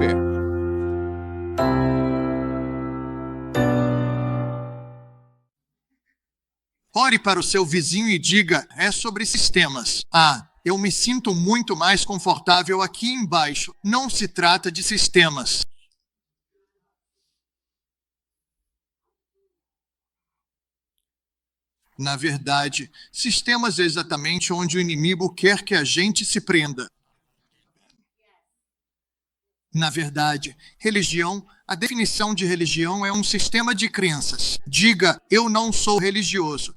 fé. Ore para o seu vizinho e diga, é sobre sistemas. Eu me sinto muito mais confortável aqui embaixo. Não se trata de sistemas. Na verdade, sistemas é exatamente onde o inimigo quer que a gente se prenda. Na verdade, religião, a definição de religião é um sistema de crenças. Diga, eu não sou religioso.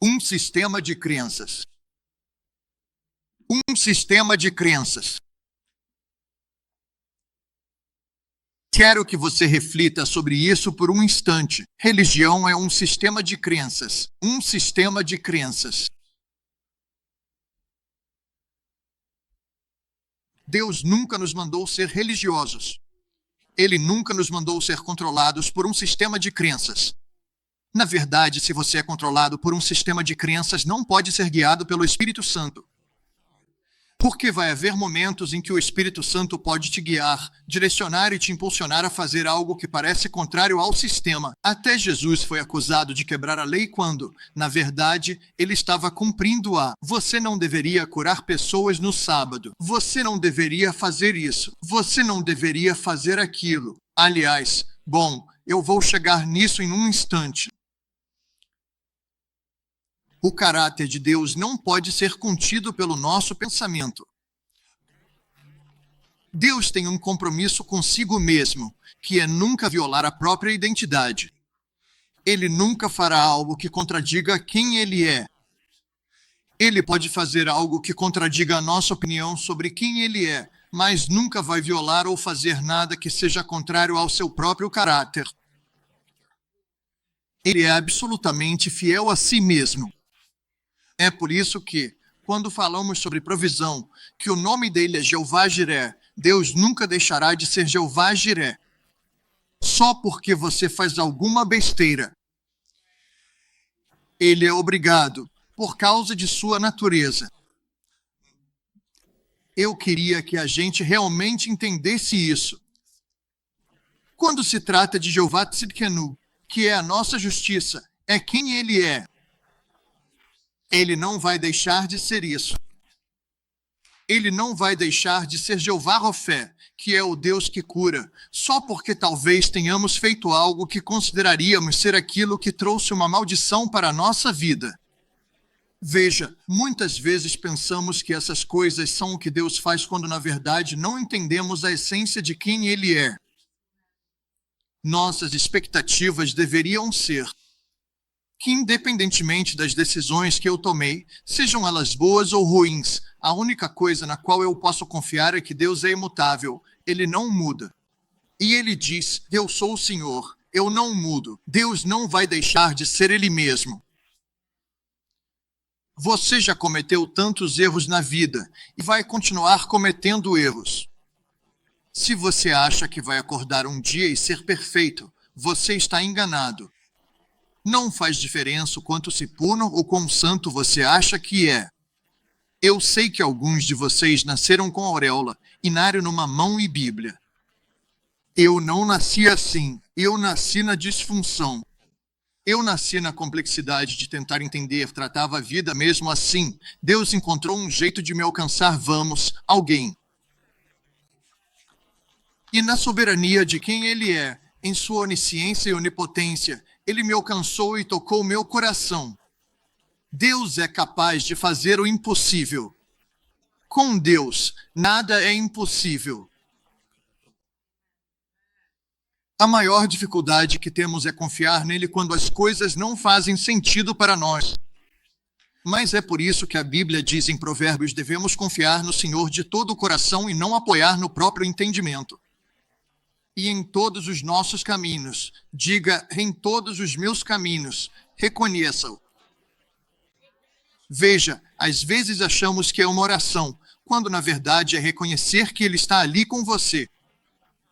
Um sistema de crenças. Um sistema de crenças. Quero que você reflita sobre isso por um instante. Religião é um sistema de crenças. Um sistema de crenças. Deus nunca nos mandou ser religiosos. Ele nunca nos mandou ser controlados por um sistema de crenças. Na verdade, se você é controlado por um sistema de crenças, não pode ser guiado pelo Espírito Santo. Porque vai haver momentos em que o Espírito Santo pode te guiar, direcionar e te impulsionar a fazer algo que parece contrário ao sistema. Até Jesus foi acusado de quebrar a lei quando, na verdade, ele estava cumprindo-a. Você não deveria curar pessoas no sábado. Você não deveria fazer isso. Você não deveria fazer aquilo. Aliás, eu vou chegar nisso em um instante. O caráter de Deus não pode ser contido pelo nosso pensamento. Deus tem um compromisso consigo mesmo, que é nunca violar a própria identidade. Ele nunca fará algo que contradiga quem ele é. Ele pode fazer algo que contradiga a nossa opinião sobre quem ele é, mas nunca vai violar ou fazer nada que seja contrário ao seu próprio caráter. Ele é absolutamente fiel a si mesmo. É por isso que, quando falamos sobre provisão, que o nome dele é Jeová Jiré, Deus nunca deixará de ser Jeová Jiré. Só porque você faz alguma besteira. Ele é obrigado, por causa de sua natureza. Eu queria que a gente realmente entendesse isso. Quando se trata de Jeová Tzidkenu, que é a nossa justiça, é quem ele é. Ele não vai deixar de ser isso. Ele não vai deixar de ser Jeová Rofé, que é o Deus que cura, só porque talvez tenhamos feito algo que consideraríamos ser aquilo que trouxe uma maldição para a nossa vida. Veja, muitas vezes pensamos que essas coisas são o que Deus faz quando, na verdade, não entendemos a essência de quem Ele é. Nossas expectativas deveriam ser que, independentemente das decisões que eu tomei, sejam elas boas ou ruins, a única coisa na qual eu posso confiar é que Deus é imutável, Ele não muda. E Ele diz, eu sou o Senhor, eu não mudo. Deus não vai deixar de ser Ele mesmo. Você já cometeu tantos erros na vida e vai continuar cometendo erros. Se você acha que vai acordar um dia e ser perfeito, você está enganado. Não faz diferença o quanto se puro ou quão santo você acha que é. Eu sei que alguns de vocês nasceram com auréola, inário numa mão e Bíblia. Eu não nasci assim, eu nasci na disfunção. Eu nasci na complexidade de tentar entender, tratava a vida mesmo assim. Deus encontrou um jeito de me alcançar, alguém. E na soberania de quem Ele é, em sua onisciência e onipotência, Ele me alcançou e tocou meu coração. Deus é capaz de fazer o impossível. Com Deus, nada é impossível. A maior dificuldade que temos é confiar nele quando as coisas não fazem sentido para nós. Mas é por isso que a Bíblia diz em Provérbios, devemos confiar no Senhor de todo o coração e não apoiar no próprio entendimento. E em todos os nossos caminhos, diga, em todos os meus caminhos, reconheça-o. Veja, às vezes achamos que é uma oração, quando na verdade é reconhecer que Ele está ali com você.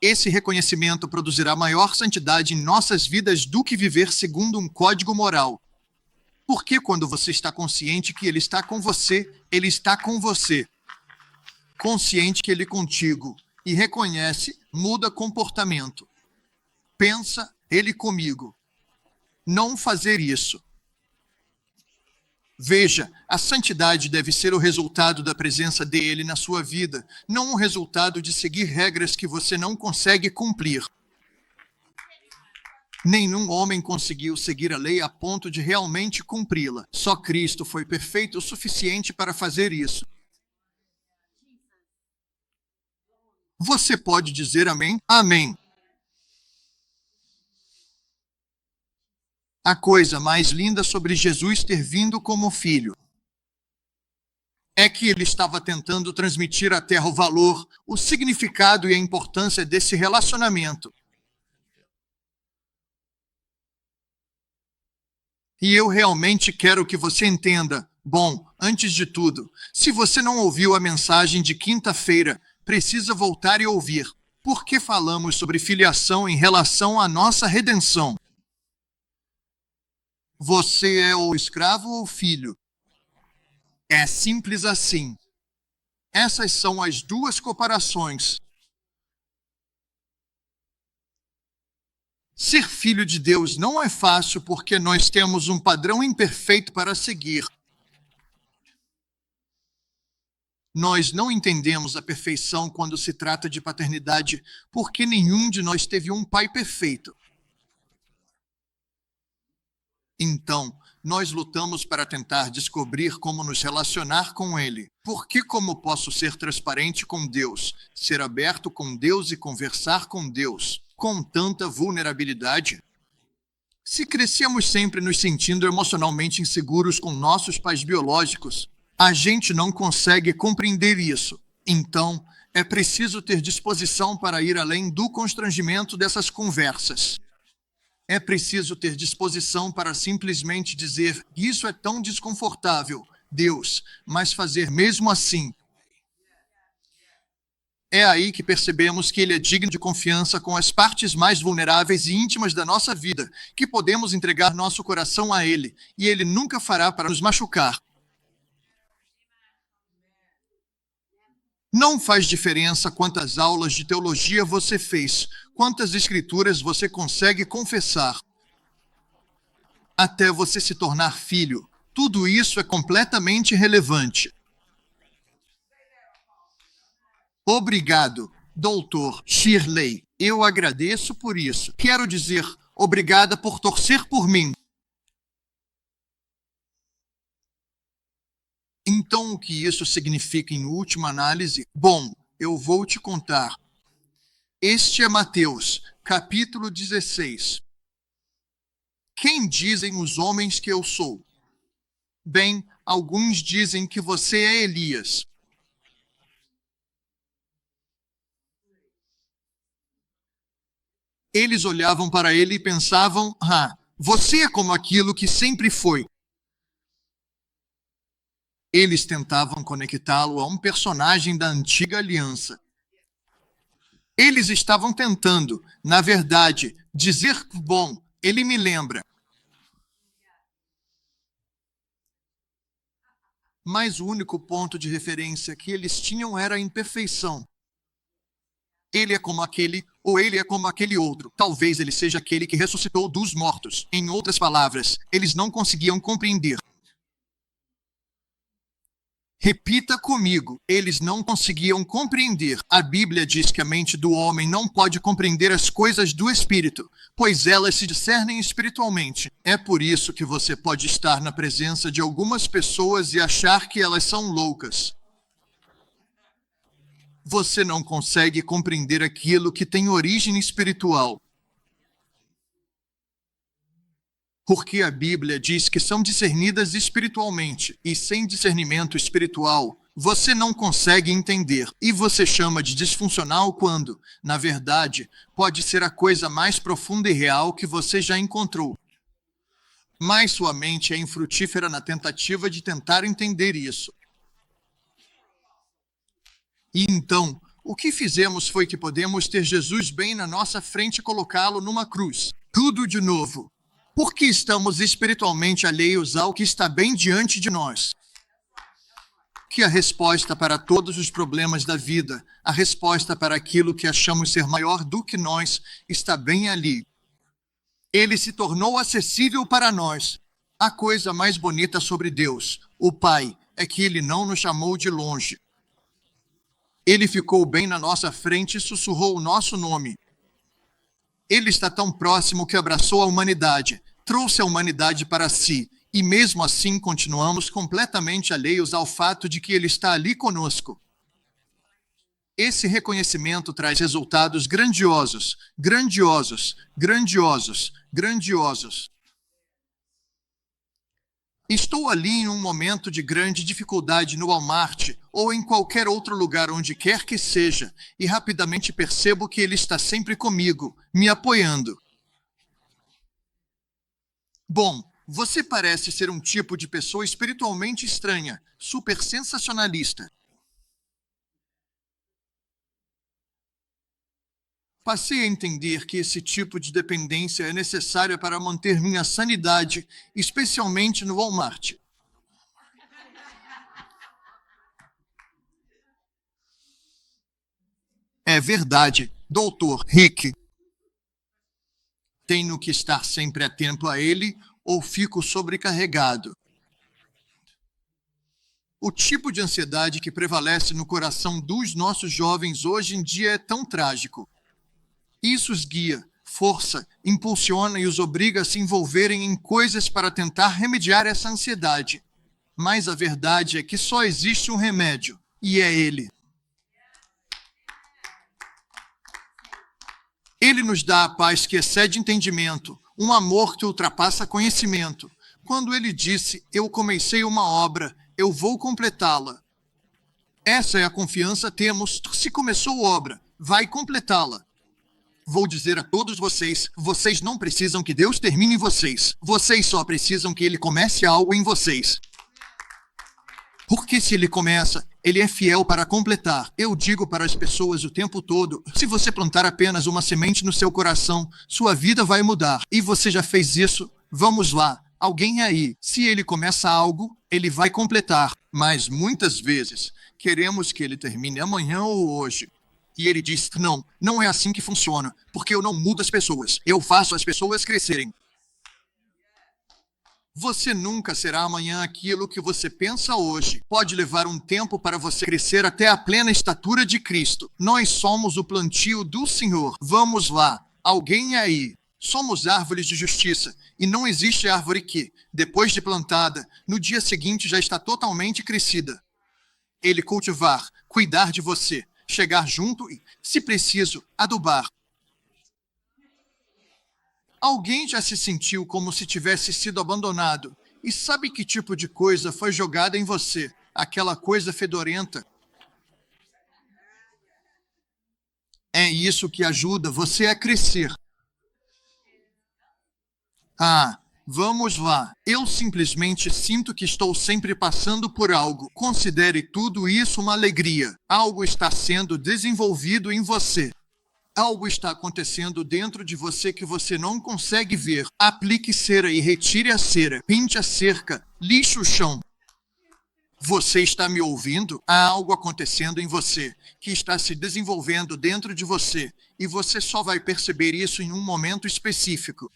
Esse reconhecimento produzirá maior santidade em nossas vidas do que viver segundo um código moral. Porque quando você está consciente que ele está com você, ele está com você. Consciente que ele é contigo e reconhece, muda comportamento. Pensa, ele comigo. Não fazer isso. Veja, a santidade deve ser o resultado da presença dele na sua vida, não o resultado de seguir regras que você não consegue cumprir. Nenhum homem conseguiu seguir a lei a ponto de realmente cumpri-la. Só Cristo foi perfeito o suficiente para fazer isso. Você pode dizer amém? Amém. A coisa mais linda sobre Jesus ter vindo como filho é que ele estava tentando transmitir à Terra o valor, o significado e a importância desse relacionamento. E eu realmente quero que você entenda. Bom, antes de tudo, se você não ouviu a mensagem de quinta-feira, precisa voltar e ouvir. Por que falamos sobre filiação em relação à nossa redenção? Você é o escravo ou filho? É simples assim. Essas são as duas comparações. Ser filho de Deus não é fácil porque nós temos um padrão imperfeito para seguir. Nós não entendemos a perfeição quando se trata de paternidade porque nenhum de nós teve um pai perfeito. Então, nós lutamos para tentar descobrir como nos relacionar com Ele. Porque como posso ser transparente com Deus, ser aberto com Deus e conversar com Deus com tanta vulnerabilidade? Se crescemos sempre nos sentindo emocionalmente inseguros com nossos pais biológicos, a gente não consegue compreender isso. Então, é preciso ter disposição para ir além do constrangimento dessas conversas. É preciso ter disposição para simplesmente dizer: isso é tão desconfortável, Deus, mas fazer mesmo assim. É aí que percebemos que Ele é digno de confiança com as partes mais vulneráveis e íntimas da nossa vida, que podemos entregar nosso coração a Ele, e Ele nunca fará para nos machucar. Não faz diferença quantas aulas de teologia você fez, quantas escrituras você consegue confessar. Até você se tornar filho, tudo isso é completamente irrelevante. Obrigado, Dr. Shirley. Eu agradeço por isso. Quero dizer, obrigada por torcer por mim. Então, o que isso significa em última análise? Bom, eu vou te contar. Este é Mateus, capítulo 16. Quem dizem os homens que eu sou? Bem, alguns dizem que você é Elias. Eles olhavam para ele e pensavam: você é como aquilo que sempre foi. Eles tentavam conectá-lo a um personagem da antiga aliança. Eles estavam tentando, na verdade, dizer: bom, ele me lembra. Mas o único ponto de referência que eles tinham era a imperfeição. Ele é como aquele, ou ele é como aquele outro. Talvez ele seja aquele que ressuscitou dos mortos. Em outras palavras, eles não conseguiam compreender. Repita comigo, eles não conseguiam compreender. A Bíblia diz que a mente do homem não pode compreender as coisas do Espírito, pois elas se discernem espiritualmente. É por isso que você pode estar na presença de algumas pessoas e achar que elas são loucas. Você não consegue compreender aquilo que tem origem espiritual. Porque a Bíblia diz que são discernidas espiritualmente, e sem discernimento espiritual, você não consegue entender. E você chama de disfuncional quando, na verdade, pode ser a coisa mais profunda e real que você já encontrou. Mas sua mente é infrutífera na tentativa de tentar entender isso. E então, o que fizemos foi que podemos ter Jesus bem na nossa frente e colocá-lo numa cruz. Tudo de novo. Por que estamos espiritualmente alheios ao que está bem diante de nós? Que a resposta para todos os problemas da vida, a resposta para aquilo que achamos ser maior do que nós, está bem ali. Ele se tornou acessível para nós. A coisa mais bonita sobre Deus, o Pai, é que Ele não nos chamou de longe. Ele ficou bem na nossa frente e sussurrou o nosso nome. Ele está tão próximo que abraçou a humanidade, trouxe a humanidade para si, e mesmo assim continuamos completamente alheios ao fato de que Ele está ali conosco. Esse reconhecimento traz resultados grandiosos, grandiosos, grandiosos, grandiosos. Estou ali em um momento de grande dificuldade no Walmart ou em qualquer outro lugar onde quer que seja e rapidamente percebo que Ele está sempre comigo, me apoiando. Bom, você parece ser um tipo de pessoa espiritualmente estranha, super sensacionalista. Passei a entender que esse tipo de dependência é necessária para manter minha sanidade, especialmente no Walmart. É verdade, Dr. Rick. Tenho que estar sempre atento a ele ou fico sobrecarregado. O tipo de ansiedade que prevalece no coração dos nossos jovens hoje em dia é tão trágico. Isso os guia, força, impulsiona e os obriga a se envolverem em coisas para tentar remediar essa ansiedade. Mas a verdade é que só existe um remédio, e é ele. Ele nos dá a paz que excede entendimento, um amor que ultrapassa conhecimento. Quando ele disse, eu comecei uma obra, eu vou completá-la. Essa é a confiança que temos, se começou obra, vai completá-la. Vou dizer a todos vocês, vocês não precisam que Deus termine em vocês. Vocês só precisam que Ele comece algo em vocês. Porque se Ele começa, Ele é fiel para completar. Eu digo para as pessoas o tempo todo, se você plantar apenas uma semente no seu coração, sua vida vai mudar. E você já fez isso? Vamos lá. Alguém aí, se Ele começa algo, Ele vai completar. Mas muitas vezes, queremos que Ele termine amanhã ou hoje. E ele diz, não, não é assim que funciona, porque eu não mudo as pessoas, eu faço as pessoas crescerem. Você nunca será amanhã aquilo que você pensa hoje. Pode levar um tempo para você crescer até a plena estatura de Cristo. Nós somos o plantio do Senhor. Vamos lá, alguém aí. Somos árvores de justiça, e não existe árvore que, depois de plantada, no dia seguinte já está totalmente crescida. Ele cultivar, cuidar de você, chegar junto e, se preciso, adubar. Alguém já se sentiu como se tivesse sido abandonado e sabe que tipo de coisa foi jogada em você? Aquela coisa fedorenta. É isso que ajuda você a crescer. Vamos lá. Eu simplesmente sinto que estou sempre passando por algo. Considere tudo isso uma alegria. Algo está sendo desenvolvido em você. Algo está acontecendo dentro de você que você não consegue ver. Aplique cera e retire a cera. Pinte a cerca. Lixe o chão. Você está me ouvindo? Há algo acontecendo em você, que está se desenvolvendo dentro de você, e você só vai perceber isso em um momento específico.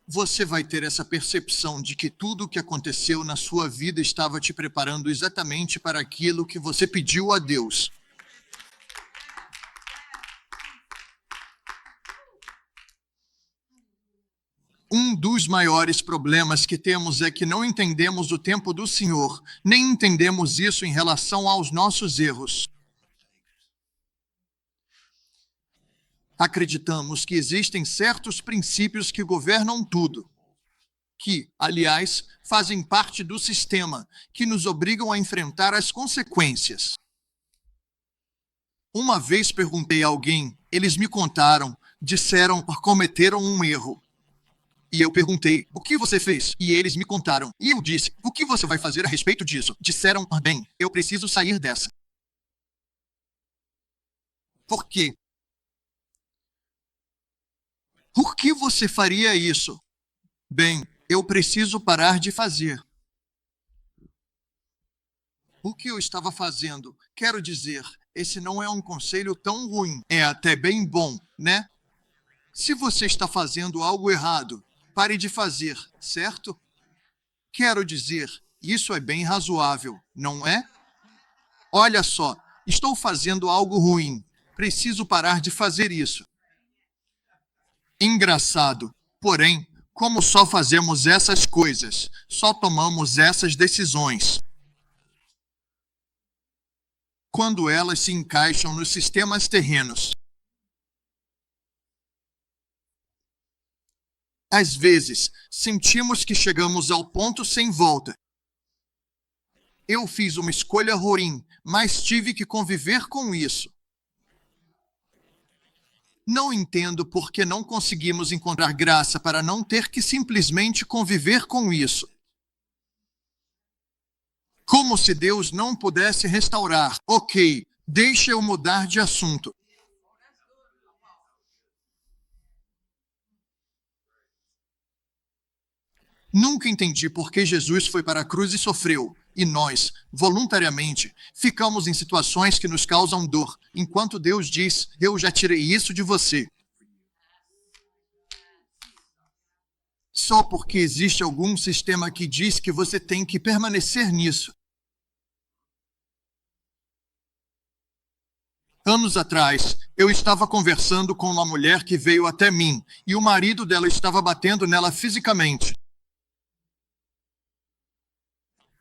Você vai ter essa percepção de que tudo o que aconteceu na sua vida estava te preparando exatamente para aquilo que você pediu a Deus. Um dos maiores problemas que temos é que não entendemos o tempo do Senhor, nem entendemos isso em relação aos nossos erros. Acreditamos que existem certos princípios que governam tudo, que, aliás, fazem parte do sistema, que nos obrigam a enfrentar as consequências. Uma vez perguntei a alguém, eles me contaram, disseram que cometeram um erro. E eu perguntei, o que você fez? E eles me contaram. E eu disse, o que você vai fazer a respeito disso? Disseram, bem, eu preciso sair dessa. Por quê? Por que você faria isso? Bem, eu preciso parar de fazer. O que eu estava fazendo? Quero dizer, esse não é um conselho tão ruim. É até bem bom, né? Se você está fazendo algo errado, pare de fazer, certo? Quero dizer, isso é bem razoável, não é? Olha só, estou fazendo algo ruim. Preciso parar de fazer isso. Engraçado. Porém, como só fazemos essas coisas, só tomamos essas decisões, quando elas se encaixam nos sistemas terrenos. Às vezes, sentimos que chegamos ao ponto sem volta. Eu fiz uma escolha ruim, mas tive que conviver com isso. Não entendo por que não conseguimos encontrar graça para não ter que simplesmente conviver com isso. Como se Deus não pudesse restaurar. Ok, deixa eu mudar de assunto. Nunca entendi por que Jesus foi para a cruz e sofreu, e nós, voluntariamente, ficamos em situações que nos causam dor, enquanto Deus diz: eu já tirei isso de você. Só porque existe algum sistema que diz que você tem que permanecer nisso. Anos atrás, eu estava conversando com uma mulher que veio até mim, e o marido dela estava batendo nela fisicamente.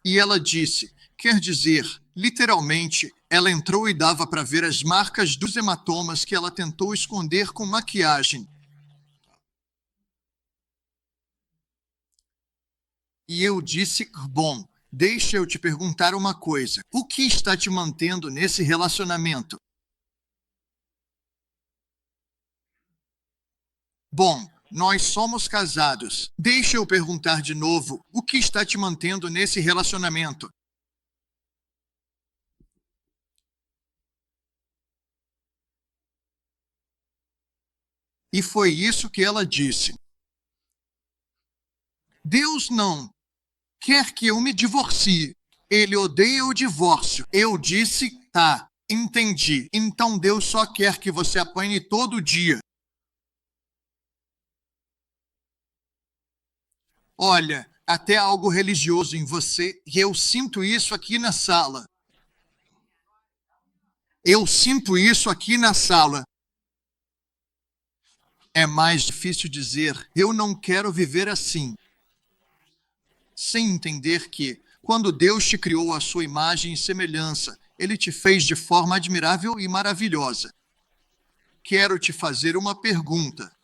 E ela disse, quer dizer, literalmente, ela entrou e dava para ver as marcas dos hematomas que ela tentou esconder com maquiagem. E eu disse, bom, deixa eu te perguntar uma coisa. O que está te mantendo nesse relacionamento? Bom, nós somos casados. Deixa eu perguntar de novo, o que está te mantendo nesse relacionamento? E foi isso que ela disse. Deus não quer que eu me divorcie. Ele odeia o divórcio. Eu disse, tá, entendi. Então Deus só quer que você apanhe todo dia. Olha, até algo religioso em você, e eu sinto isso aqui na sala. Eu sinto isso aqui na sala. É mais difícil dizer, eu não quero viver assim, sem entender que, quando Deus te criou à sua imagem e semelhança, Ele te fez de forma admirável e maravilhosa. Quero te fazer uma pergunta.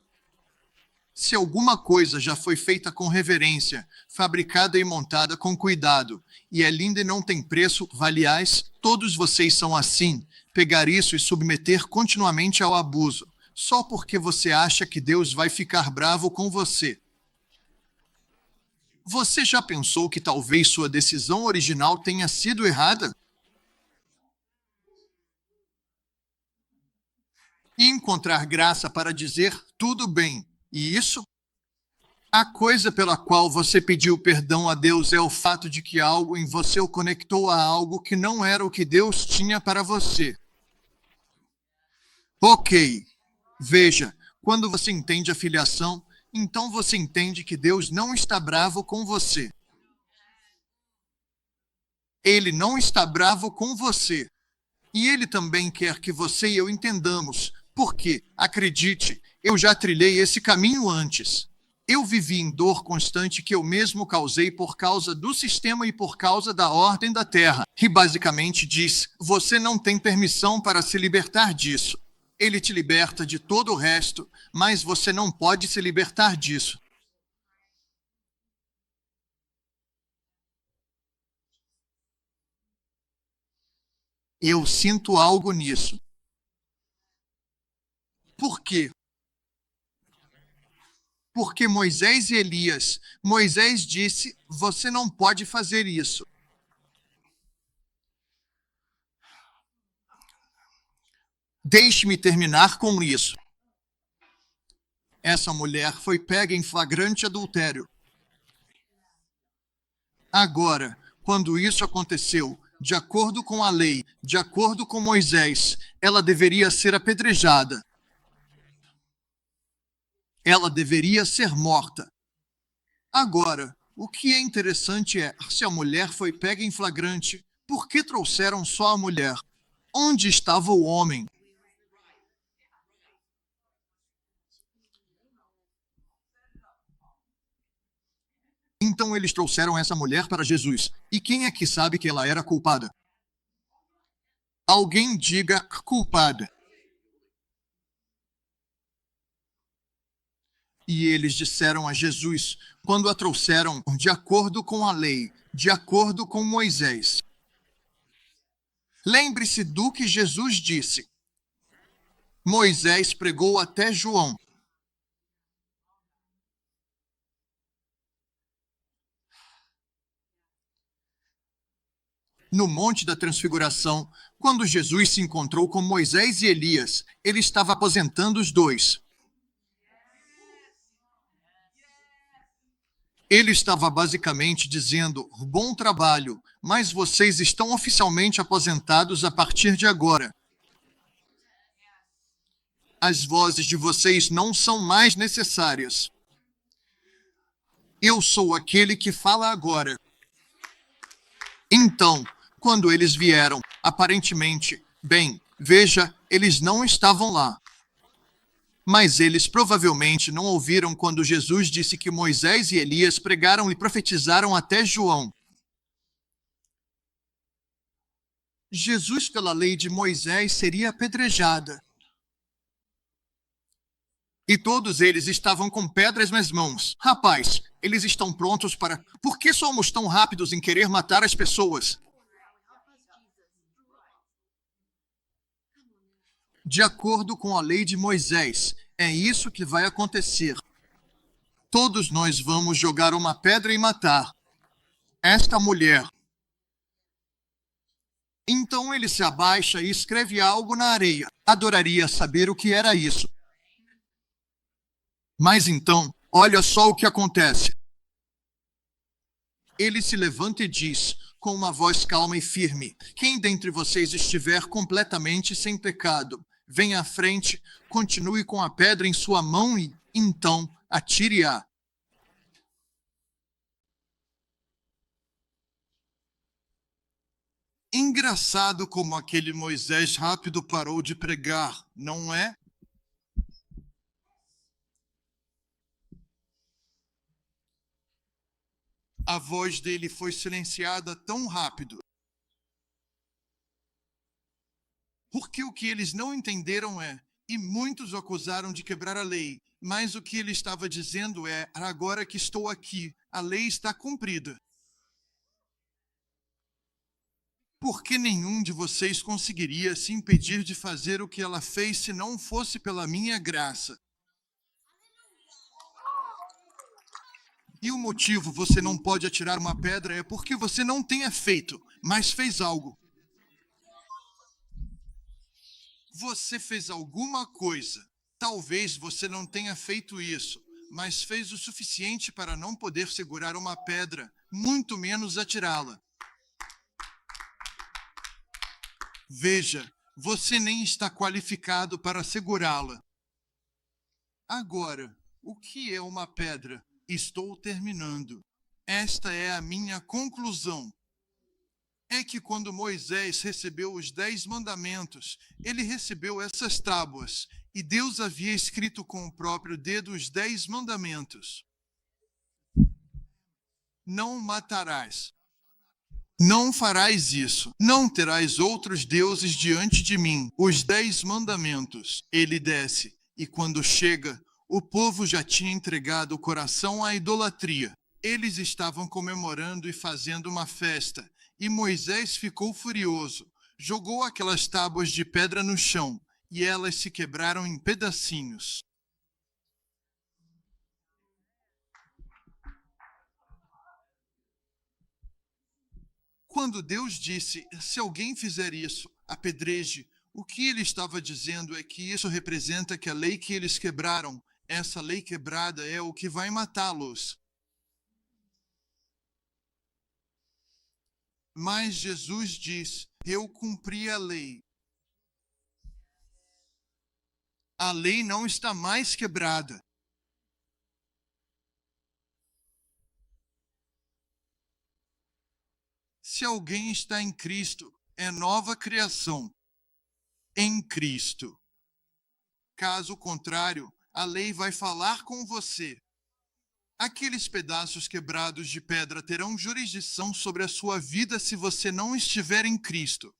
Se alguma coisa já foi feita com reverência, fabricada e montada com cuidado, e é linda e não tem preço, aliás, todos vocês são assim, pegar isso e submeter continuamente ao abuso, só porque você acha que Deus vai ficar bravo com você. Você já pensou que talvez sua decisão original tenha sido errada? E encontrar graça para dizer tudo bem. E isso? A coisa pela qual você pediu perdão a Deus é o fato de que algo em você o conectou a algo que não era o que Deus tinha para você. Ok. Veja, quando você entende a filiação, então você entende que Deus não está bravo com você. Ele não está bravo com você. E Ele também quer que você e eu entendamos, porque, acredite, eu já trilhei esse caminho antes. Eu vivi em dor constante que eu mesmo causei por causa do sistema e por causa da ordem da Terra. E basicamente diz, você não tem permissão para se libertar disso. Ele te liberta de todo o resto, mas você não pode se libertar disso. Eu sinto algo nisso. Por quê? Porque Moisés e Elias, Moisés disse, você não pode fazer isso. Deixe-me terminar com isso. Essa mulher foi pega em flagrante adultério. Agora, quando isso aconteceu, de acordo com a lei, de acordo com Moisés, ela deveria ser apedrejada. Ela deveria ser morta. Agora, o que é interessante é, se a mulher foi pega em flagrante, por que trouxeram só a mulher? Onde estava o homem? Então eles trouxeram essa mulher para Jesus. E quem é que sabe que ela era culpada? Alguém diga culpada. E eles disseram a Jesus, quando a trouxeram de acordo com a lei, de acordo com Moisés. Lembre-se do que Jesus disse. Moisés pregou até João. No Monte da Transfiguração, quando Jesus se encontrou com Moisés e Elias, ele estava aposentando os dois. Ele estava basicamente dizendo: bom trabalho, mas vocês estão oficialmente aposentados a partir de agora. As vozes de vocês não são mais necessárias. Eu sou aquele que fala agora. Então, quando eles vieram, aparentemente, bem, veja, eles não estavam lá. Mas eles provavelmente não ouviram quando Jesus disse que Moisés e Elias pregaram e profetizaram até João. Jesus, pela lei de Moisés, seria apedrejada. E todos eles estavam com pedras nas mãos. Rapaz, eles estão prontos para... Por que somos tão rápidos em querer matar as pessoas? De acordo com a lei de Moisés, é isso que vai acontecer. Todos nós vamos jogar uma pedra e matar esta mulher. Então ele se abaixa e escreve algo na areia. Adoraria saber o que era isso. Mas então, olha só o que acontece. Ele se levanta e diz, com uma voz calma e firme: quem dentre vocês estiver completamente sem pecado, venha à frente, continue com a pedra em sua mão e, então, atire-a. Engraçado como aquele Moisés rápido parou de pregar, não é? A voz dele foi silenciada tão rápido. Porque o que eles não entenderam é, e muitos o acusaram de quebrar a lei, mas o que ele estava dizendo é, agora que estou aqui, a lei está cumprida. Porque nenhum de vocês conseguiria se impedir de fazer o que ela fez se não fosse pela minha graça. E o motivo você não pode atirar uma pedra é porque você não tenha feito, mas fez algo. Você fez alguma coisa. Talvez você não tenha feito isso, mas fez o suficiente para não poder segurar uma pedra, muito menos atirá-la. Veja, você nem está qualificado para segurá-la. Agora, o que é uma pedra? Estou terminando. Esta é a minha conclusão. É que quando Moisés recebeu os 10 mandamentos, ele recebeu essas tábuas, e Deus havia escrito com o próprio dedo os 10 mandamentos. Não matarás. Não farás isso. Não terás outros deuses diante de mim. Os 10 mandamentos. Ele desce, e quando chega, o povo já tinha entregado o coração à idolatria. Eles estavam comemorando e fazendo uma festa, e Moisés ficou furioso. Jogou aquelas tábuas de pedra no chão, e elas se quebraram em pedacinhos. Quando Deus disse, se alguém fizer isso, apedreje, o que ele estava dizendo é que isso representa que a lei que eles quebraram, essa lei quebrada é o que vai matá-los. Mas Jesus diz: eu cumpri a lei. A lei não está mais quebrada. Se alguém está em Cristo, é nova criação em Cristo. Caso contrário, a lei vai falar com você. Aqueles pedaços quebrados de pedra terão jurisdição sobre a sua vida se você não estiver em Cristo.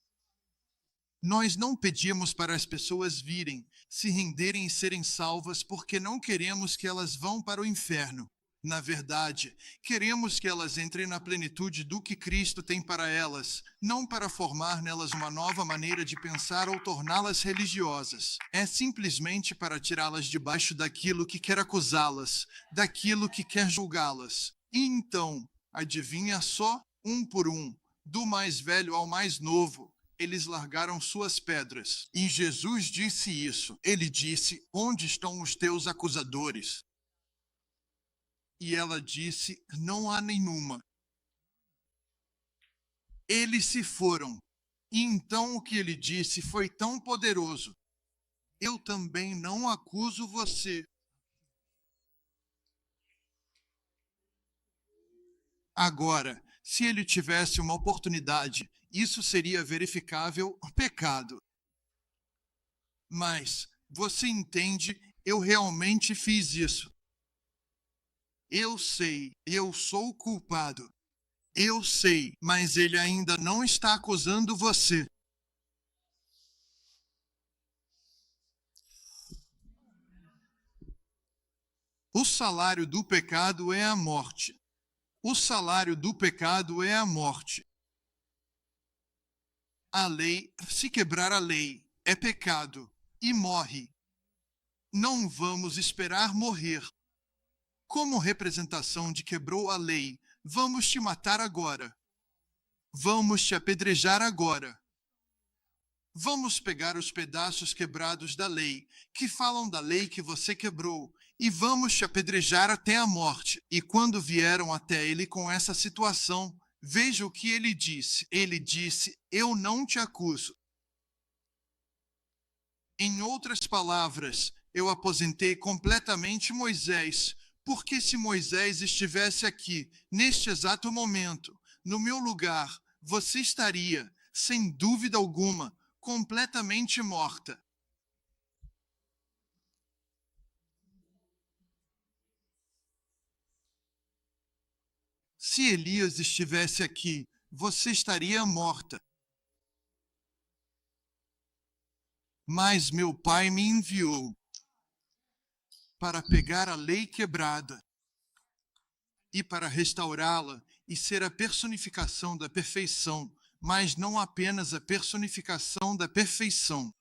Nós não pedimos para as pessoas virem, se renderem e serem salvas porque não queremos que elas vão para o inferno. Na verdade, queremos que elas entrem na plenitude do que Cristo tem para elas, não para formar nelas uma nova maneira de pensar ou torná-las religiosas. É simplesmente para tirá-las debaixo daquilo que quer acusá-las, daquilo que quer julgá-las. E então, adivinha só, um por um, do mais velho ao mais novo, eles largaram suas pedras. E Jesus disse isso. Ele disse: onde estão os teus acusadores? E ela disse: não há nenhuma. Eles se foram. E então o que ele disse foi tão poderoso: eu também não acuso você. Agora, se ele tivesse uma oportunidade, isso seria verificável pecado. Mas, você entende, eu realmente fiz isso. Eu sei, eu sou culpado. Eu sei, mas ele ainda não está acusando você. O salário do pecado é a morte. O salário do pecado é a morte. A lei, se quebrar a lei, é pecado e morre. Não vamos esperar morrer. Como representação de quebrou a lei, vamos te matar agora. Vamos te apedrejar agora. Vamos pegar os pedaços quebrados da lei, que falam da lei que você quebrou, e vamos te apedrejar até a morte. E quando vieram até ele com essa situação, veja o que ele disse. Ele disse: eu não te acuso. Em outras palavras, eu aposentei completamente Moisés, porque se Moisés estivesse aqui, neste exato momento, no meu lugar, você estaria, sem dúvida alguma, completamente morta. Se Elias estivesse aqui, você estaria morta. Mas meu pai me enviou para pegar a lei quebrada e para restaurá-la e ser a personificação da perfeição, mas não apenas a personificação da perfeição,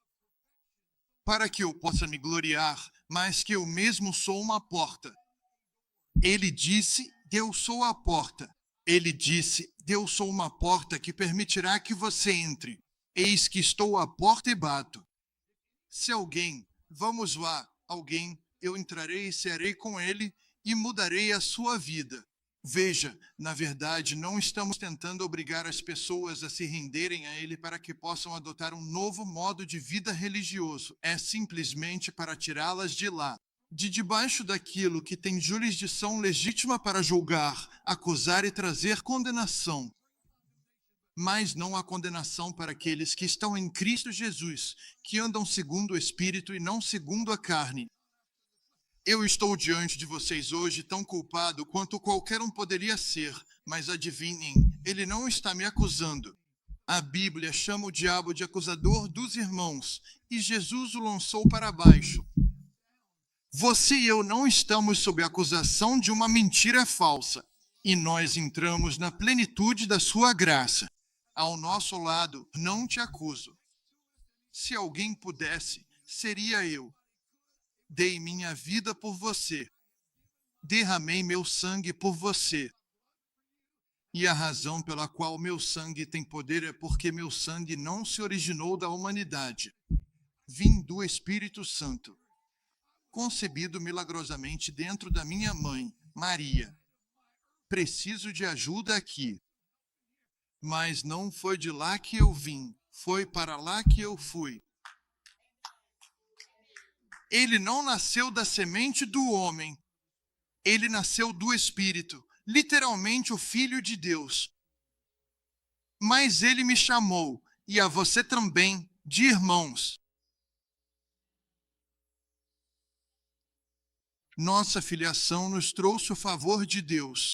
para que eu possa me gloriar, mas que eu mesmo sou uma porta. Ele disse: eu sou a porta. Ele disse: eu sou uma porta que permitirá que você entre. Eis que estou à porta e bato. Se alguém, vamos lá, alguém, eu entrarei e cearei com ele e mudarei a sua vida. Veja, na verdade, não estamos tentando obrigar as pessoas a se renderem a ele para que possam adotar um novo modo de vida religioso. É simplesmente para tirá-las de lá, de debaixo daquilo que tem jurisdição legítima para julgar, acusar e trazer condenação. Mas não há condenação para aqueles que estão em Cristo Jesus, que andam segundo o Espírito e não segundo a carne. Eu estou diante de vocês hoje tão culpado quanto qualquer um poderia ser, mas adivinhem, ele não está me acusando. A Bíblia chama o diabo de acusador dos irmãos, e Jesus o lançou para baixo. Você e eu não estamos sob a acusação de uma mentira falsa, e nós entramos na plenitude da sua graça. Ao nosso lado, não te acuso. Se alguém pudesse, seria eu. Dei minha vida por você. Derramei meu sangue por você. E a razão pela qual meu sangue tem poder é porque meu sangue não se originou da humanidade. Vim do Espírito Santo, concebido milagrosamente dentro da minha mãe, Maria. Preciso de ajuda aqui. Mas não foi de lá que eu vim, foi para lá que eu fui. Ele não nasceu da semente do homem, ele nasceu do Espírito, literalmente o Filho de Deus. Mas ele me chamou, e a você também, de irmãos. Nossa filiação nos trouxe o favor de Deus.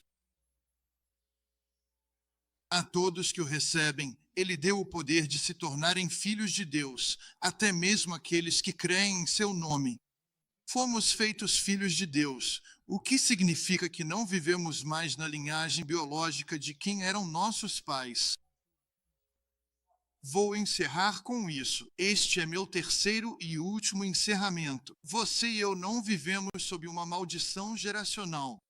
A todos que o recebem, ele deu o poder de se tornarem filhos de Deus, até mesmo aqueles que creem em seu nome. Fomos feitos filhos de Deus, o que significa que não vivemos mais na linhagem biológica de quem eram nossos pais. Vou encerrar com isso. Este é meu terceiro e último encerramento. Você e eu não vivemos sob uma maldição geracional.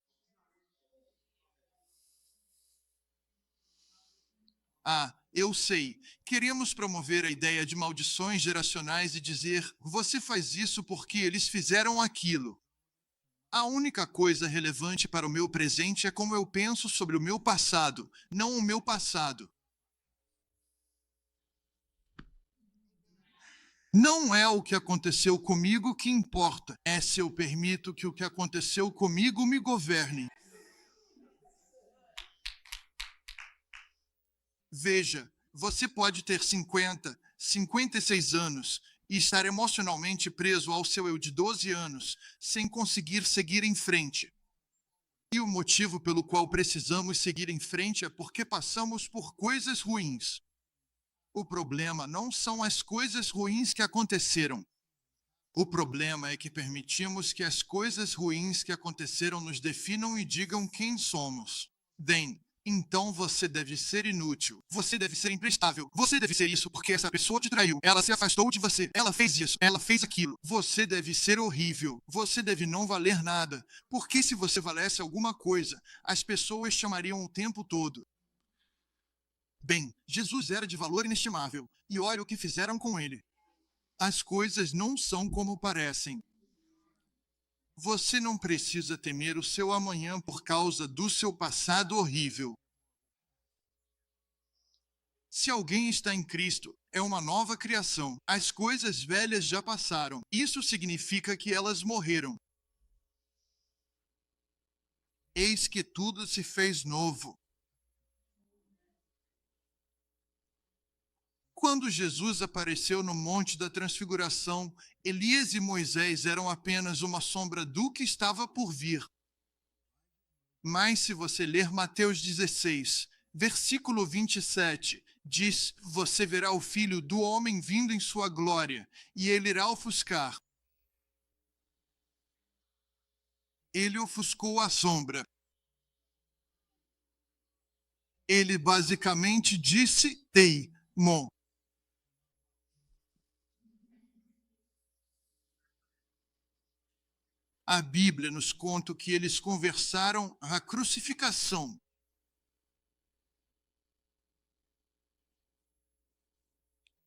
Ah, eu sei. Queremos promover a ideia de maldições geracionais e dizer: você faz isso porque eles fizeram aquilo. A única coisa relevante para o meu presente é como eu penso sobre o meu passado, não o meu passado. Não é o que aconteceu comigo que importa, é se eu permito que o que aconteceu comigo me governe. Veja, você pode ter 50, 56 anos e estar emocionalmente preso ao seu eu de 12 anos, sem conseguir seguir em frente. E o motivo pelo qual precisamos seguir em frente é porque passamos por coisas ruins. O problema não são as coisas ruins que aconteceram. O problema é que permitimos que as coisas ruins que aconteceram nos definam e digam quem somos. Bem, então você deve ser inútil. Você deve ser imprestável. Você deve ser isso porque essa pessoa te traiu. Ela se afastou de você. Ela fez isso. Ela fez aquilo. Você deve ser horrível. Você deve não valer nada. Porque se você valesse alguma coisa, as pessoas chamariam o tempo todo. Bem, Jesus era de valor inestimável. E olha o que fizeram com ele. As coisas não são como parecem. Você não precisa temer o seu amanhã por causa do seu passado horrível. Se alguém está em Cristo, é uma nova criação. As coisas velhas já passaram. Isso significa que elas morreram. Eis que tudo se fez novo. Quando Jesus apareceu no Monte da Transfiguração, Elias e Moisés eram apenas uma sombra do que estava por vir. Mas se você ler Mateus 16, versículo 27, diz: você verá o Filho do Homem vindo em sua glória, e ele irá ofuscar. Ele ofuscou a sombra. Ele basicamente disse: teimo. A Bíblia nos conta que eles conversaram a crucificação.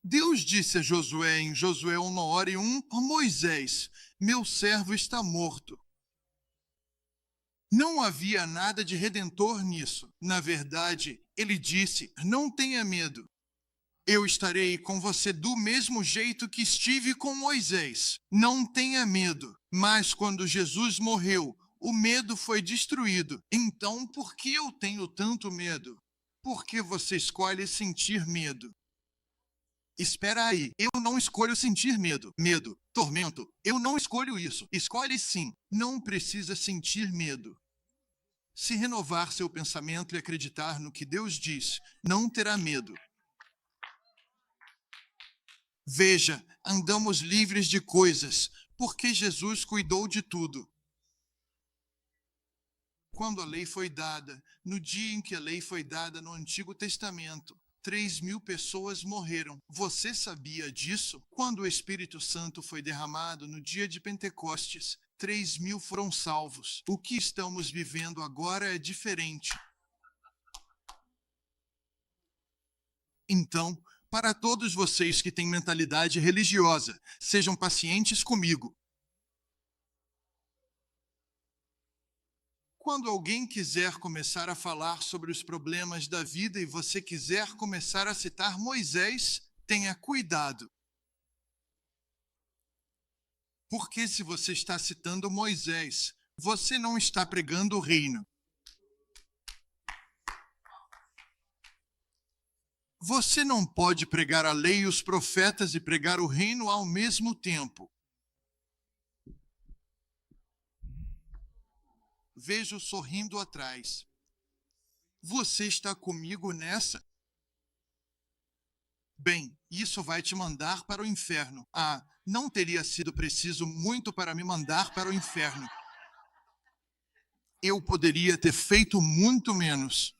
Deus disse a Josué em Josué 1:1, Moisés, meu servo está morto. Não havia nada de redentor nisso. Na verdade, ele disse, não tenha medo. Eu estarei com você do mesmo jeito que estive com Moisés. Não tenha medo. Mas quando Jesus morreu, o medo foi destruído. Então, por que eu tenho tanto medo? Por que você escolhe sentir medo? Espera aí, eu não escolho sentir medo. Medo, tormento, eu não escolho isso. Escolhe sim, não precisa sentir medo. Se renovar seu pensamento e acreditar no que Deus diz, não terá medo. Veja, andamos livres de coisas, porque Jesus cuidou de tudo. Quando a lei foi dada, no dia em que a lei foi dada no Antigo Testamento, 3.000 pessoas morreram. Você sabia disso? Quando o Espírito Santo foi derramado no dia de Pentecostes, 3.000 foram salvos. O que estamos vivendo agora é diferente. Então, para todos vocês que têm mentalidade religiosa, sejam pacientes comigo. Quando alguém quiser começar a falar sobre os problemas da vida e você quiser começar a citar Moisés, tenha cuidado. Porque se você está citando Moisés, você não está pregando o reino. Você não pode pregar a lei e os profetas e pregar o reino ao mesmo tempo. Vejo sorrindo atrás. Você está comigo nessa? Bem, isso vai te mandar para o inferno. Ah, não teria sido preciso muito para me mandar para o inferno. Eu poderia ter feito muito menos.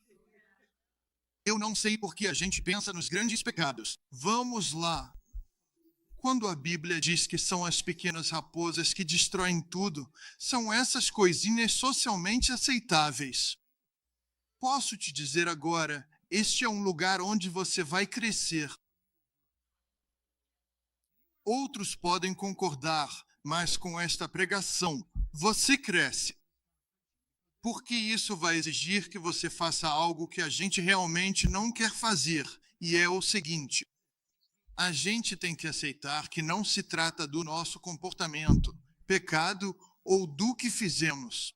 Eu não sei por que a gente pensa nos grandes pecados. Vamos lá. Quando a Bíblia diz que são as pequenas raposas que destroem tudo, são essas coisinhas socialmente aceitáveis. Posso te dizer agora, este é um lugar onde você vai crescer. Outros podem concordar, mas com esta pregação, você cresce. Porque isso vai exigir que você faça algo que a gente realmente não quer fazer, e é o seguinte: a gente tem que aceitar que não se trata do nosso comportamento, pecado ou do que fizemos.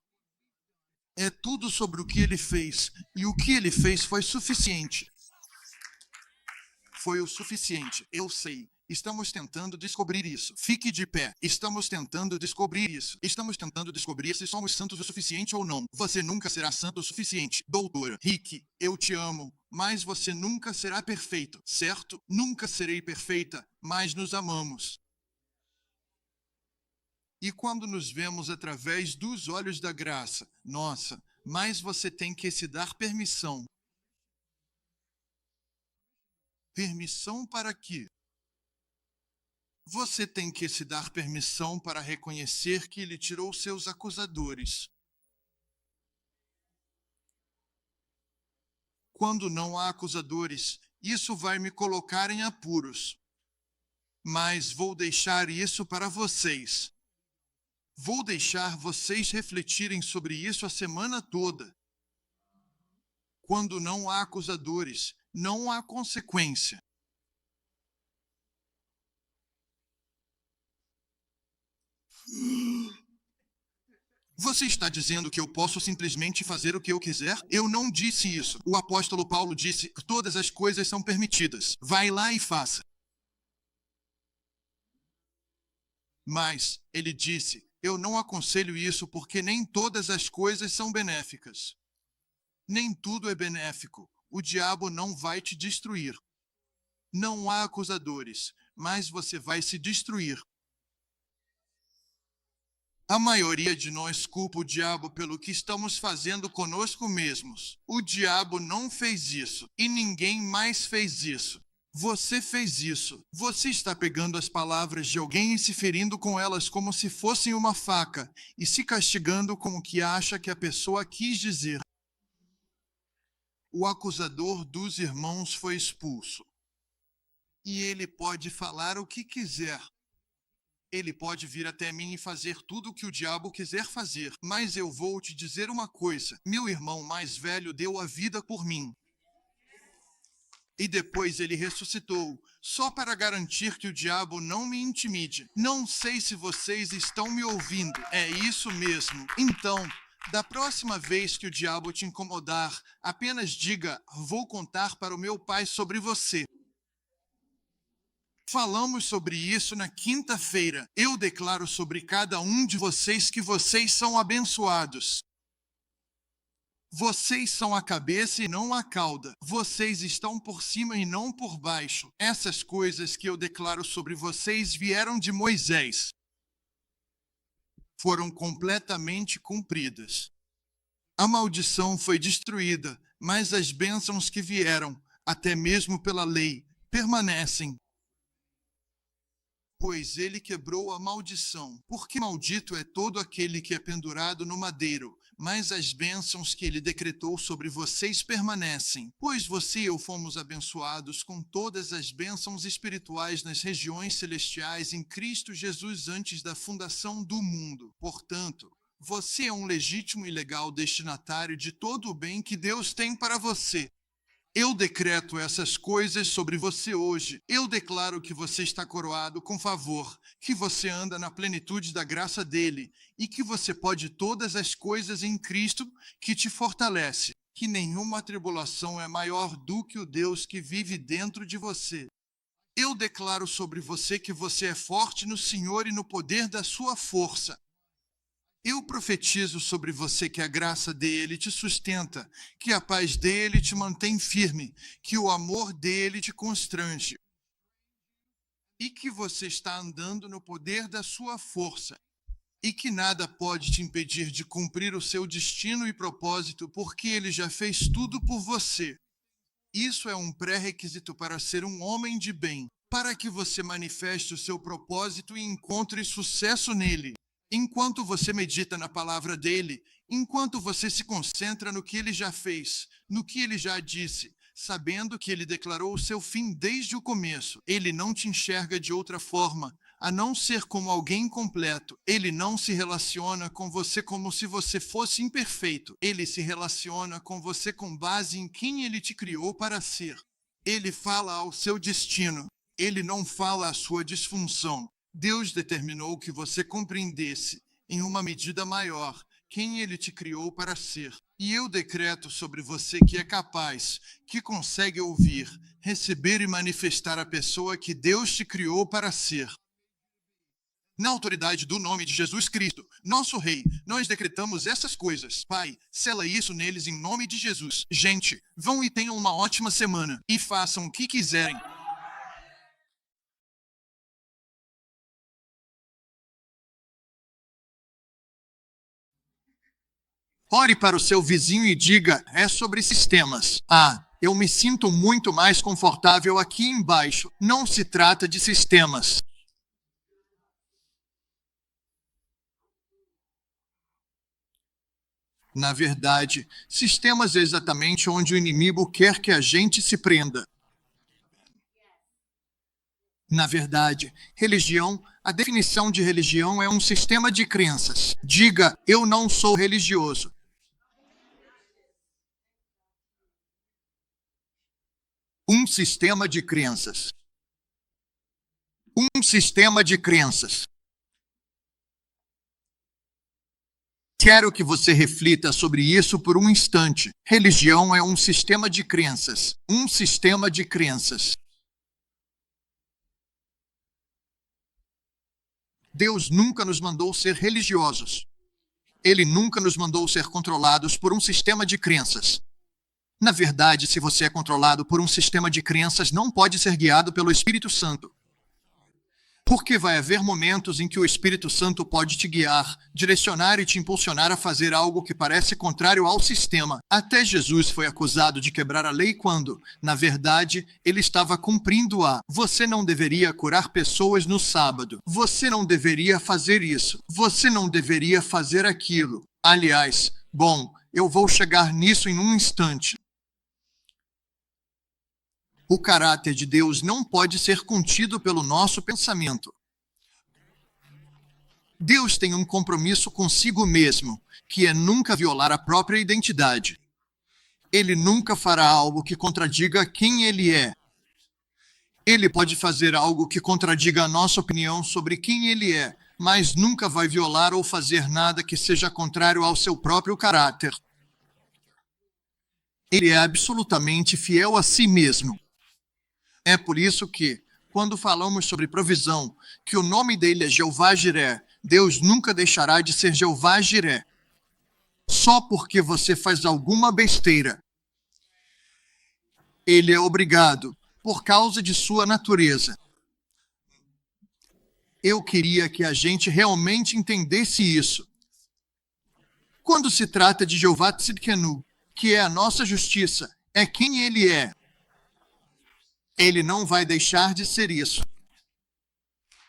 É tudo sobre o que ele fez, e o que ele fez foi suficiente. Foi o suficiente, eu sei. Estamos tentando descobrir isso. Fique de pé. Estamos tentando descobrir isso. Estamos tentando descobrir se somos santos o suficiente ou não. Você nunca será santo o suficiente. Doutora, Rick, eu te amo, mas você nunca será perfeito, certo? Nunca serei perfeita, mas nos amamos. E quando nos vemos através dos olhos da graça, nossa, mas você tem que se dar permissão. Permissão para quê? Você tem que se dar permissão para reconhecer que ele tirou seus acusadores. Quando não há acusadores, isso vai me colocar em apuros. Mas vou deixar isso para vocês. Vou deixar vocês refletirem sobre isso a semana toda. Quando não há acusadores, não há consequência. Você está dizendo que eu posso simplesmente fazer o que eu quiser? Eu não disse isso. O apóstolo Paulo disse que todas as coisas são permitidas. Vai lá e faça. Mas ele disse, eu não aconselho isso porque nem todas as coisas são benéficas. Nem tudo é benéfico. O diabo não vai te destruir. Não há acusadores, mas você vai se destruir. A maioria de nós culpa o diabo pelo que estamos fazendo conosco mesmos. O diabo não fez isso e ninguém mais fez isso. Você fez isso. Você está pegando as palavras de alguém e se ferindo com elas como se fossem uma faca e se castigando com o que acha que a pessoa quis dizer. O acusador dos irmãos foi expulso. E ele pode falar o que quiser. Ele pode vir até mim e fazer tudo o que o diabo quiser fazer. Mas eu vou te dizer uma coisa. Meu irmão mais velho deu a vida por mim. E depois ele ressuscitou, só para garantir que o diabo não me intimide. Não sei se vocês estão me ouvindo. É isso mesmo. Então, da próxima vez que o diabo te incomodar, apenas diga, vou contar para o meu pai sobre você. Falamos sobre isso na quinta-feira. Eu declaro sobre cada um de vocês que vocês são abençoados. Vocês são a cabeça e não a cauda. Vocês estão por cima e não por baixo. Essas coisas que eu declaro sobre vocês vieram de Moisés. Foram completamente cumpridas. A maldição foi destruída, mas as bênçãos que vieram, até mesmo pela lei, permanecem. Pois ele quebrou a maldição. Porque maldito é todo aquele que é pendurado no madeiro, mas as bênçãos que ele decretou sobre vocês permanecem. Pois você e eu fomos abençoados com todas as bênçãos espirituais nas regiões celestiais em Cristo Jesus antes da fundação do mundo. Portanto, Você é um legítimo e legal destinatário de todo o bem que Deus tem para você. Eu decreto essas coisas sobre você hoje. Eu declaro que você está coroado com favor, que você anda na plenitude da graça dele e que você pode todas as coisas em Cristo que te fortalece, que nenhuma tribulação é maior do que o Deus que vive dentro de você. Eu declaro sobre você que você é forte no Senhor e no poder da sua força. Eu profetizo sobre você que a graça dele te sustenta, que a paz dele te mantém firme, que o amor dele te constrange e que você está andando no poder da sua força e que nada pode te impedir de cumprir o seu destino e propósito, porque ele já fez tudo por você. Isso é um pré-requisito para ser um homem de bem, para que você manifeste o seu propósito e encontre sucesso nele. Enquanto você medita na palavra dele, enquanto você se concentra no que ele já fez, no que ele já disse, sabendo que ele declarou o seu fim desde o começo, ele não te enxerga de outra forma, a não ser como alguém completo. Ele não se relaciona com você como se você fosse imperfeito. Ele se relaciona com você com base em quem ele te criou para ser. Ele fala ao seu destino. Ele não fala à sua disfunção. Deus determinou que você compreendesse, em uma medida maior, quem ele te criou para ser. E eu decreto sobre você que é capaz, que consegue ouvir, receber e manifestar a pessoa que Deus te criou para ser. Na autoridade do nome de Jesus Cristo, nosso Rei, nós decretamos essas coisas. Pai, sela isso neles em nome de Jesus. Gente, vão e tenham uma ótima semana e façam o que quiserem. Ore para o seu vizinho e diga, é sobre sistemas. Ah, eu me sinto muito mais confortável aqui embaixo. Não se trata de sistemas. Na verdade, sistemas é exatamente onde o inimigo quer que a gente se prenda. Na verdade, religião, a definição de religião é um sistema de crenças. Diga, eu não sou religioso. Um sistema de crenças. Um sistema de crenças. Quero que você reflita sobre isso por um instante. Religião é um sistema de crenças. Um sistema de crenças. Deus nunca nos mandou ser religiosos. Ele nunca nos mandou ser controlados por um sistema de crenças. Na verdade, se você é controlado por um sistema de crenças, não pode ser guiado pelo Espírito Santo. Porque vai haver momentos em que o Espírito Santo pode te guiar, direcionar e te impulsionar a fazer algo que parece contrário ao sistema. Até Jesus foi acusado de quebrar a lei quando, na verdade, ele estava cumprindo-a. Você não deveria curar pessoas no sábado. Você não deveria fazer isso. Você não deveria fazer aquilo. Aliás, bom, eu vou chegar nisso em um instante. O caráter de Deus não pode ser contido pelo nosso pensamento. Deus tem um compromisso consigo mesmo, que é nunca violar a própria identidade. Ele nunca fará algo que contradiga quem ele é. Ele pode fazer algo que contradiga a nossa opinião sobre quem ele é, mas nunca vai violar ou fazer nada que seja contrário ao seu próprio caráter. Ele é absolutamente fiel a si mesmo. É por isso que, quando falamos sobre provisão, que o nome dele é Jeová Jiré, Deus nunca deixará de ser Jeová Jiré. Só porque você faz alguma besteira. Ele é obrigado, por causa de sua natureza. Eu queria que a gente realmente entendesse isso. Quando se trata de Jeová Tzidkenu, que é a nossa justiça, é quem ele é. Ele não vai deixar de ser isso.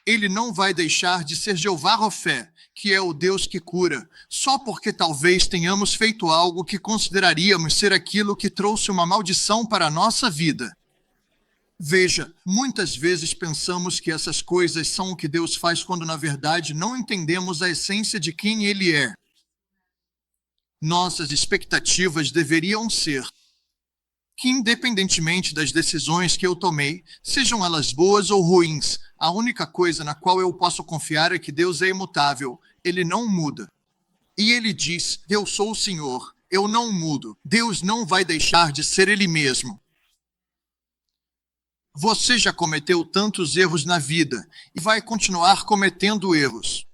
Ele não vai deixar de ser Jeová Rofé, que é o Deus que cura, só porque talvez tenhamos feito algo que consideraríamos ser aquilo que trouxe uma maldição para a nossa vida. Veja, muitas vezes pensamos que essas coisas são o que Deus faz quando na verdade não entendemos a essência de quem ele é. Nossas expectativas deveriam ser que, independentemente das decisões que eu tomei, sejam elas boas ou ruins, a única coisa na qual eu posso confiar é que Deus é imutável, Ele não muda. E Ele diz: eu sou o Senhor, eu não mudo. Deus não vai deixar de ser Ele mesmo. Você já cometeu tantos erros na vida e vai continuar cometendo erros.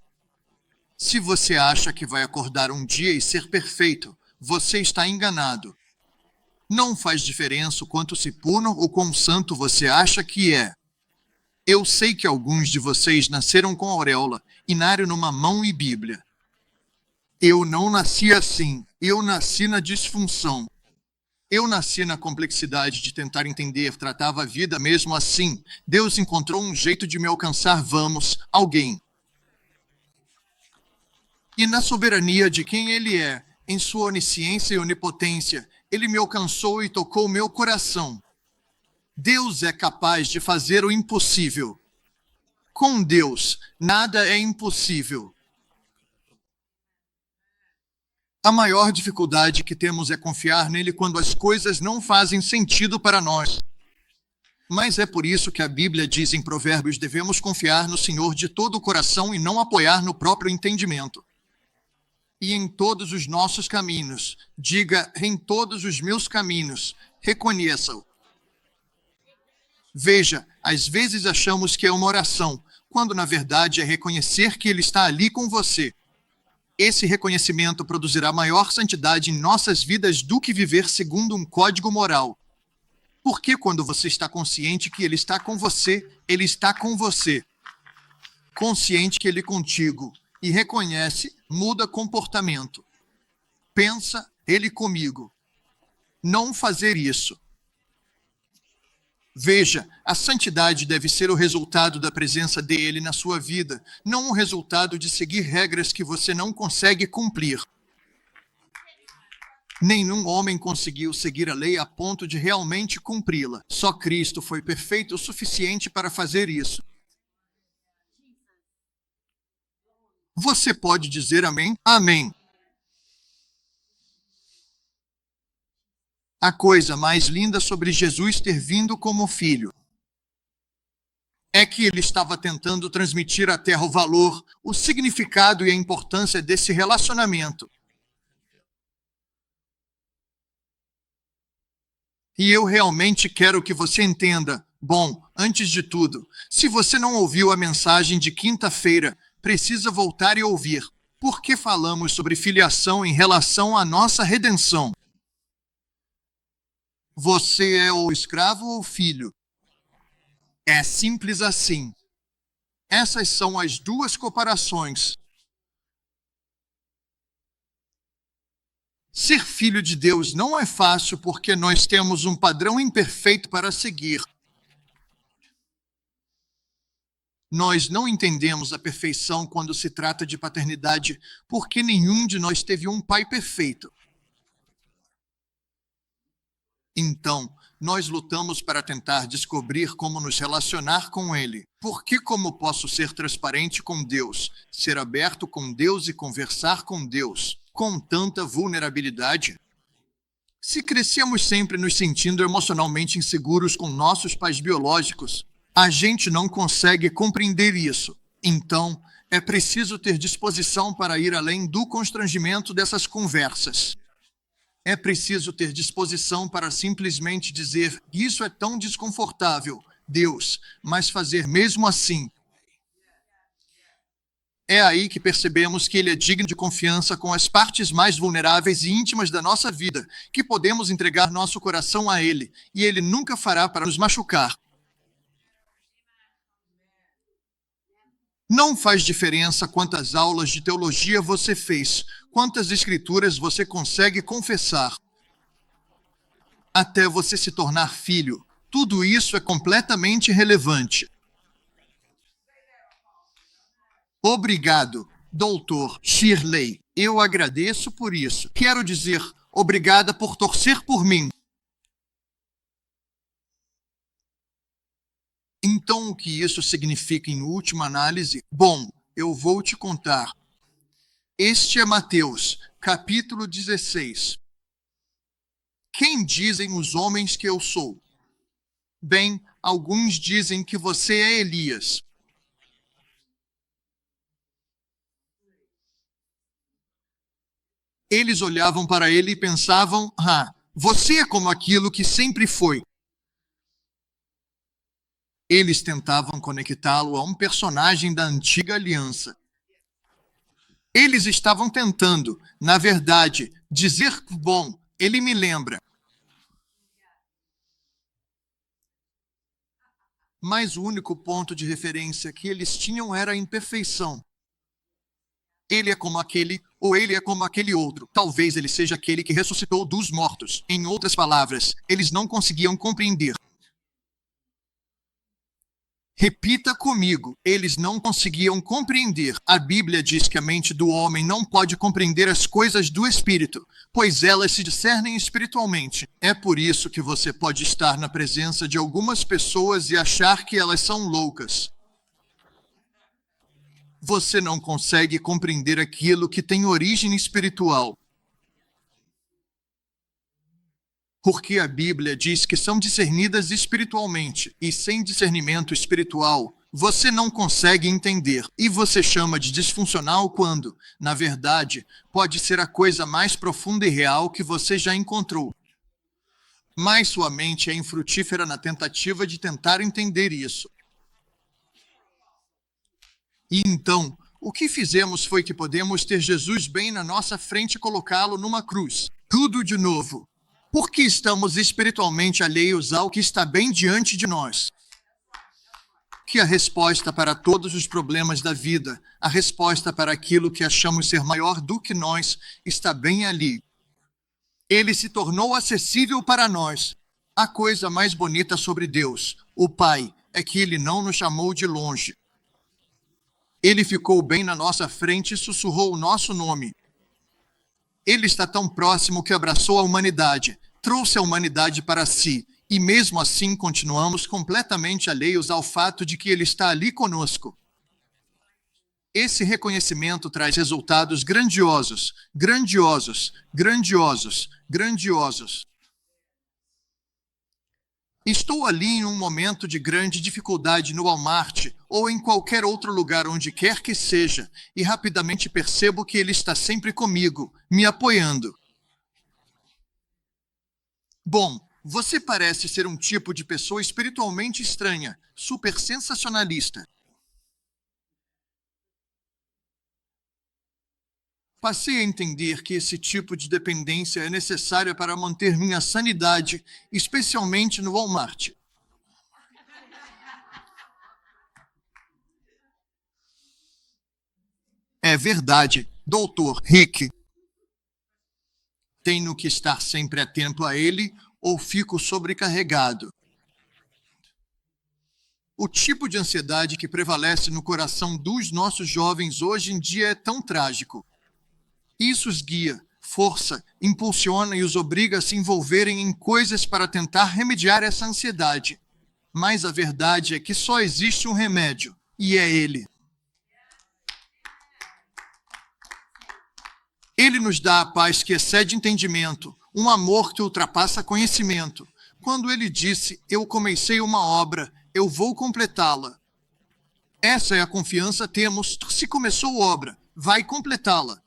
Se você acha que vai acordar um dia e ser perfeito, você está enganado. Não faz diferença o quanto se puro ou quão santo você acha que é. Eu sei que alguns de vocês nasceram com auréola, inário numa mão e Bíblia. Eu não nasci assim. Eu nasci na disfunção. Eu nasci na complexidade de tentar entender, tratava a vida mesmo assim. Deus encontrou um jeito de me alcançar, alguém. E na soberania de quem Ele é, em sua onisciência e onipotência, Ele me alcançou e tocou meu coração. Deus é capaz de fazer o impossível. Com Deus, nada é impossível. A maior dificuldade que temos é confiar nele quando as coisas não fazem sentido para nós. Mas é por isso que a Bíblia diz em Provérbios: devemos confiar no Senhor de todo o coração e não apoiar no próprio entendimento. E em todos os nossos caminhos, diga: em todos os meus caminhos, reconheça-o. Veja, às vezes achamos que é uma oração, quando na verdade é reconhecer que Ele está ali com você. Esse reconhecimento produzirá maior santidade em nossas vidas do que viver segundo um código moral. Porque quando você está consciente que Ele está com você, Ele está com você. Consciente que Ele é contigo e reconhece, muda comportamento. Pensa, Ele comigo. Não fazer isso. Veja, a santidade deve ser o resultado da presença dele na sua vida, não o resultado de seguir regras que você não consegue cumprir. Nenhum homem conseguiu seguir a lei a ponto de realmente cumpri-la. Só Cristo foi perfeito o suficiente para fazer isso. Você pode dizer amém? Amém. A coisa mais linda sobre Jesus ter vindo como filho é que ele estava tentando transmitir à Terra o valor, o significado e a importância desse relacionamento. E eu realmente quero que você entenda. Bom, antes de tudo, se você não ouviu a mensagem de quinta-feira, precisa voltar e ouvir. Por que falamos sobre filiação em relação à nossa redenção? Você é o escravo ou filho? É simples assim. Essas são as duas comparações. Ser filho de Deus não é fácil porque nós temos um padrão imperfeito para seguir. Nós não entendemos a perfeição quando se trata de paternidade porque nenhum de nós teve um pai perfeito. Então, nós lutamos para tentar descobrir como nos relacionar com Ele. Porque como posso ser transparente com Deus, ser aberto com Deus e conversar com Deus com tanta vulnerabilidade? Se crescemos sempre nos sentindo emocionalmente inseguros com nossos pais biológicos, a gente não consegue compreender isso. Então, é preciso ter disposição para ir além do constrangimento dessas conversas. É preciso ter disposição para simplesmente dizer: isso é tão desconfortável, Deus, mas fazer mesmo assim. É aí que percebemos que Ele é digno de confiança com as partes mais vulneráveis e íntimas da nossa vida, que podemos entregar nosso coração a Ele, e Ele nunca fará para nos machucar. Não faz diferença quantas aulas de teologia você fez, quantas escrituras você consegue confessar. Até você se tornar filho, tudo isso é completamente irrelevante. Obrigado, Dr. Shirley. Eu agradeço por isso. Quero dizer, obrigada por torcer por mim. Então, o que isso significa em última análise? Bom, eu vou te contar. Este é Mateus, capítulo 16. Quem dizem os homens que eu sou? Bem, alguns dizem que você é Elias. Eles olhavam para ele e pensavam, você é como aquilo que sempre foi. Eles tentavam conectá-lo a um personagem da antiga aliança. Eles estavam tentando, na verdade, dizer, bom, ele me lembra. Mas o único ponto de referência que eles tinham era a imperfeição. Ele é como aquele, ou ele é como aquele outro. Talvez ele seja aquele que ressuscitou dos mortos. Em outras palavras, eles não conseguiam compreender. Repita comigo, eles não conseguiam compreender. A Bíblia diz que a mente do homem não pode compreender as coisas do Espírito, pois elas se discernem espiritualmente. É por isso que você pode estar na presença de algumas pessoas e achar que elas são loucas. Você não consegue compreender aquilo que tem origem espiritual. Porque a Bíblia diz que são discernidas espiritualmente, e sem discernimento espiritual, você não consegue entender. E você chama de disfuncional quando, na verdade, pode ser a coisa mais profunda e real que você já encontrou. Mas sua mente é infrutífera na tentativa de tentar entender isso. E então, o que fizemos foi que podemos ter Jesus bem na nossa frente e colocá-lo numa cruz. Tudo de novo. Porque estamos espiritualmente alheios ao que está bem diante de nós. Que a resposta para todos os problemas da vida, a resposta para aquilo que achamos ser maior do que nós, está bem ali. Ele se tornou acessível para nós. A coisa mais bonita sobre Deus, o Pai, é que Ele não nos chamou de longe. Ele ficou bem na nossa frente e sussurrou o nosso nome. Ele está tão próximo que abraçou a humanidade, trouxe a humanidade para si, e mesmo assim continuamos completamente alheios ao fato de que ele está ali conosco. Esse reconhecimento traz resultados grandiosos, grandiosos, grandiosos, grandiosos. Estou ali em um momento de grande dificuldade no Walmart ou em qualquer outro lugar onde quer que seja e rapidamente percebo que ele está sempre comigo, me apoiando. Bom, você parece ser um tipo de pessoa espiritualmente estranha, super sensacionalista. Passei a entender que esse tipo de dependência é necessária para manter minha sanidade, especialmente no Walmart. É verdade, Dr. Rick. Tenho que estar sempre atento a ele ou fico sobrecarregado. O tipo de ansiedade que prevalece no coração dos nossos jovens hoje em dia é tão trágico. Isso os guia, força, impulsiona e os obriga a se envolverem em coisas para tentar remediar essa ansiedade. Mas a verdade é que só existe um remédio, e é ele. Ele nos dá a paz que excede entendimento, um amor que ultrapassa conhecimento. Quando ele disse, eu comecei uma obra, eu vou completá-la. Essa é a confiança que temos. Se começou obra, vai completá-la.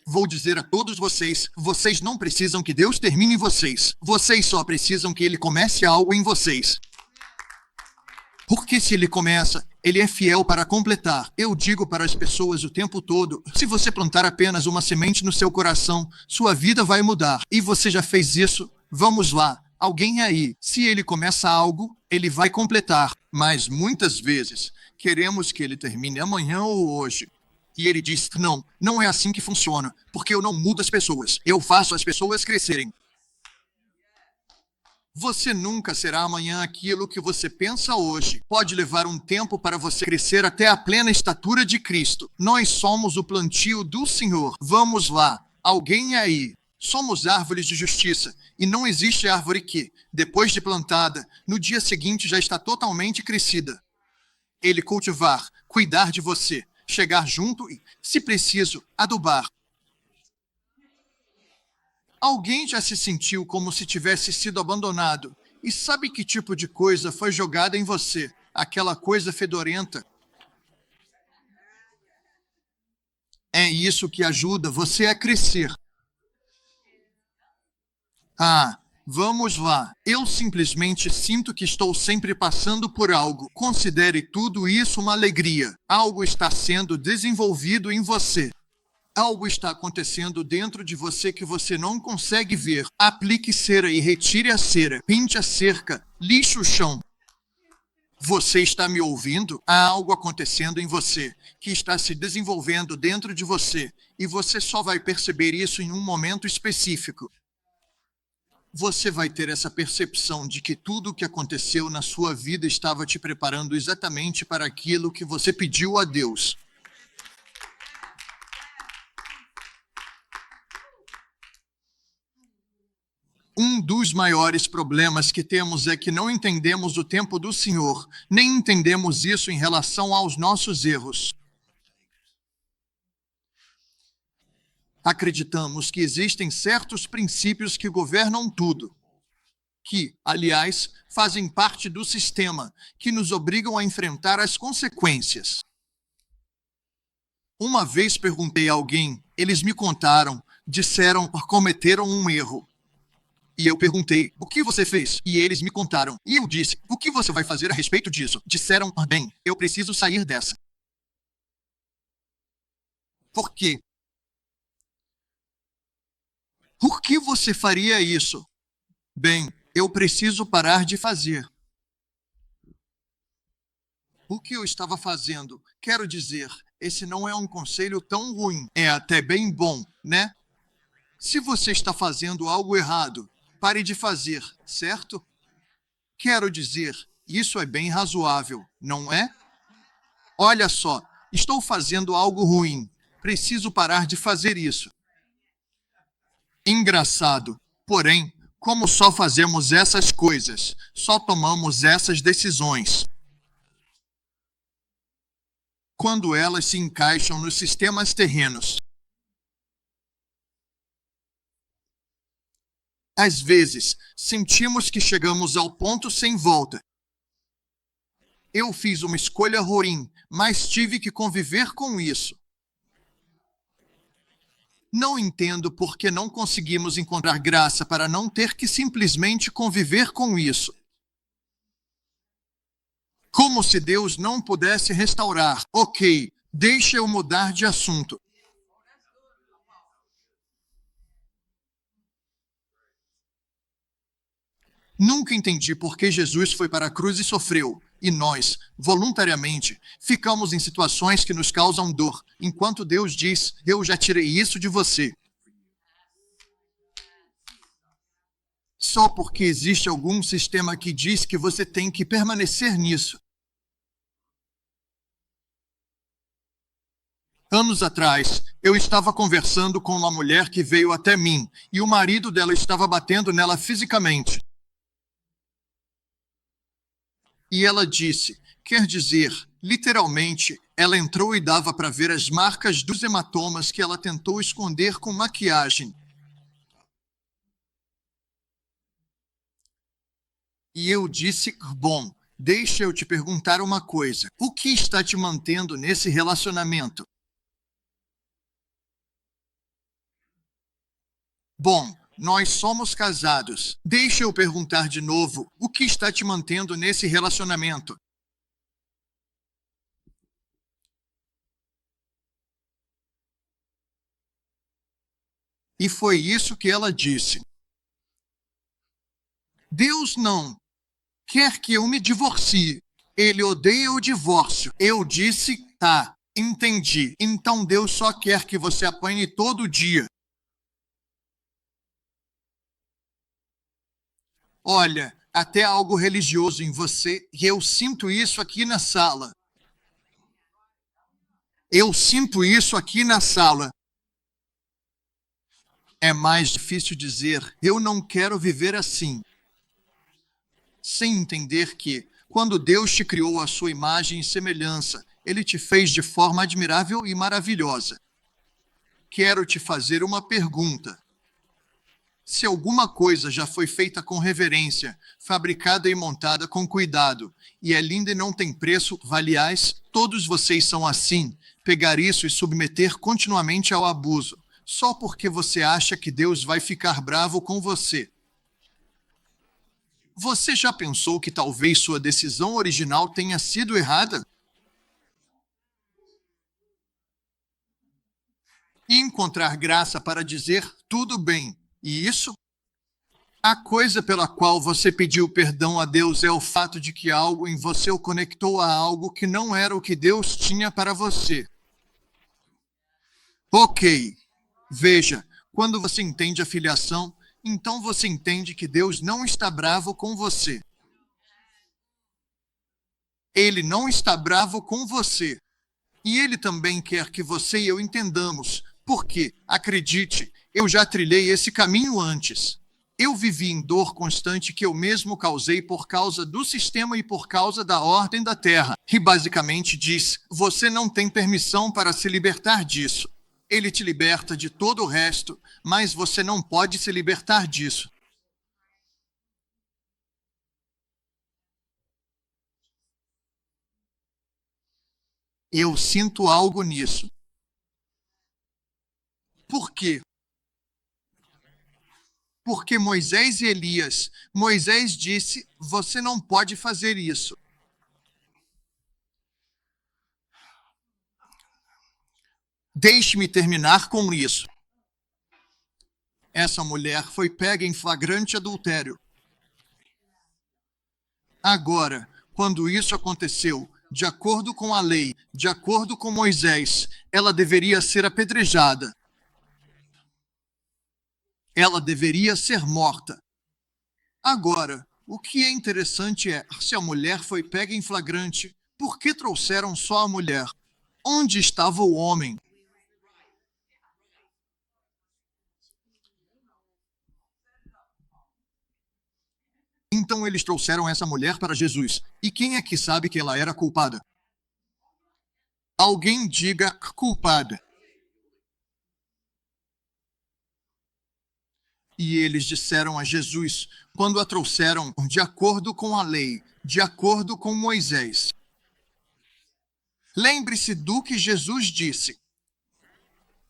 Vou dizer a todos vocês, vocês não precisam que Deus termine em vocês. Vocês só precisam que Ele comece algo em vocês. Porque se Ele começa, Ele é fiel para completar. Eu digo para as pessoas o tempo todo, se você plantar apenas uma semente no seu coração, sua vida vai mudar. E você já fez isso? Vamos lá. Alguém aí, se Ele começa algo, Ele vai completar. Mas muitas vezes, queremos que Ele termine amanhã ou hoje. E ele diz, não é assim que funciona, porque eu não mudo as pessoas, eu faço as pessoas crescerem. Você nunca será amanhã aquilo que você pensa hoje. Pode levar um tempo para você crescer até a plena estatura de Cristo. Nós somos o plantio do Senhor. Vamos lá, alguém aí. Somos árvores de justiça, e não existe árvore que, depois de plantada, no dia seguinte já está totalmente crescida. Ele cultivar, cuidar de você, chegar junto e, se preciso, adubar. Alguém já se sentiu como se tivesse sido abandonado? E sabe que tipo de coisa foi jogada em você? Aquela coisa fedorenta. É isso que ajuda você a crescer. Ah, vamos lá. Eu simplesmente sinto que estou sempre passando por algo. Considere tudo isso uma alegria. Algo está sendo desenvolvido em você. Algo está acontecendo dentro de você que você não consegue ver. Aplique cera e retire a cera. Pinte a cerca. Lixe o chão. Você está me ouvindo? Há algo acontecendo em você que está se desenvolvendo dentro de você e você só vai perceber isso em um momento específico. Você vai ter essa percepção de que tudo o que aconteceu na sua vida estava te preparando exatamente para aquilo que você pediu a Deus. Um dos maiores problemas que temos é que não entendemos o tempo do Senhor, nem entendemos isso em relação aos nossos erros. Acreditamos que existem certos princípios que governam tudo, que, aliás, fazem parte do sistema, que nos obrigam a enfrentar as consequências. Uma vez perguntei a alguém, eles me contaram, disseram que cometeram um erro. E eu perguntei, o que você fez? E eles me contaram. E eu disse, o que você vai fazer a respeito disso? Disseram, bem, eu preciso sair dessa. Por quê? Por que você faria isso? Bem, eu preciso parar de fazer. O que eu estava fazendo? Quero dizer, esse não é um conselho tão ruim. É até bem bom, né? Se você está fazendo algo errado, pare de fazer, certo? Quero dizer, isso é bem razoável, não é? Olha só, estou fazendo algo ruim. Preciso parar de fazer isso. Engraçado. Porém, como só fazemos essas coisas, só tomamos essas decisões, quando elas se encaixam nos sistemas terrenos. Às vezes, sentimos que chegamos ao ponto sem volta. Eu fiz uma escolha ruim, mas tive que conviver com isso. Não entendo por que não conseguimos encontrar graça para não ter que simplesmente conviver com isso. Como se Deus não pudesse restaurar. Ok, deixa eu mudar de assunto. Nunca entendi por que Jesus foi para a cruz e sofreu, e nós, voluntariamente, ficamos em situações que nos causam dor, enquanto Deus diz, eu já tirei isso de você. Só porque existe algum sistema que diz que você tem que permanecer nisso. Anos atrás, eu estava conversando com uma mulher que veio até mim, e o marido dela estava batendo nela fisicamente. E ela disse, quer dizer, literalmente, ela entrou e dava para ver as marcas dos hematomas que ela tentou esconder com maquiagem. E eu disse, bom, deixa eu te perguntar uma coisa. O que está te mantendo nesse relacionamento? Bom, nós somos casados. Deixa eu perguntar de novo, o que está te mantendo nesse relacionamento? E foi isso que ela disse. Deus não quer que eu me divorcie. Ele odeia o divórcio. Eu disse, tá, entendi. Então Deus só quer que você apanhe todo dia. Olha, até algo religioso em você, e eu sinto isso aqui na sala. Eu sinto isso aqui na sala. É mais difícil dizer, eu não quero viver assim. Sem entender que, quando Deus te criou à sua imagem e semelhança, Ele te fez de forma admirável e maravilhosa. Quero te fazer uma pergunta. Se alguma coisa já foi feita com reverência, fabricada e montada com cuidado, e é linda e não tem preço, aliás, todos vocês são assim, pegar isso e submeter continuamente ao abuso, só porque você acha que Deus vai ficar bravo com você. Você já pensou que talvez sua decisão original tenha sido errada? E encontrar graça para dizer tudo bem. E isso? A coisa pela qual você pediu perdão a Deus é o fato de que algo em você o conectou a algo que não era o que Deus tinha para você. Ok. Veja, quando você entende a filiação, então você entende que Deus não está bravo com você. Ele não está bravo com você. E Ele também quer que você e eu entendamos. Porque, acredite, eu já trilhei esse caminho antes. Eu vivi em dor constante que eu mesmo causei por causa do sistema e por causa da ordem da Terra. E basicamente diz, você não tem permissão para se libertar disso. Ele te liberta de todo o resto, mas você não pode se libertar disso. Eu sinto algo nisso. Por quê? Porque Moisés e Elias, Moisés disse, você não pode fazer isso. Deixe-me terminar com isso. Essa mulher foi pega em flagrante adultério. Agora, quando isso aconteceu, de acordo com a lei, de acordo com Moisés, ela deveria ser apedrejada. Ela deveria ser morta. Agora, o que é interessante é, se a mulher foi pega em flagrante, por que trouxeram só a mulher? Onde estava o homem? Então eles trouxeram essa mulher para Jesus. E quem é que sabe que ela era culpada? Alguém diga culpada. E eles disseram a Jesus, quando a trouxeram de acordo com a lei, de acordo com Moisés. Lembre-se do que Jesus disse.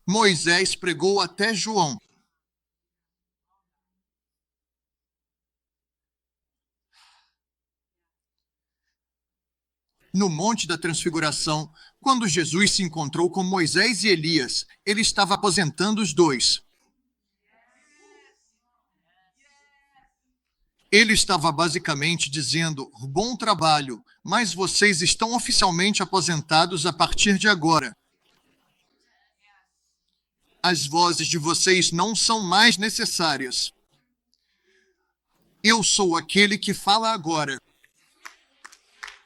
Moisés pregou até João. No Monte da Transfiguração, quando Jesus se encontrou com Moisés e Elias, ele estava aposentando os dois. Ele estava basicamente dizendo, bom trabalho, mas vocês estão oficialmente aposentados a partir de agora. As vozes de vocês não são mais necessárias. Eu sou aquele que fala agora.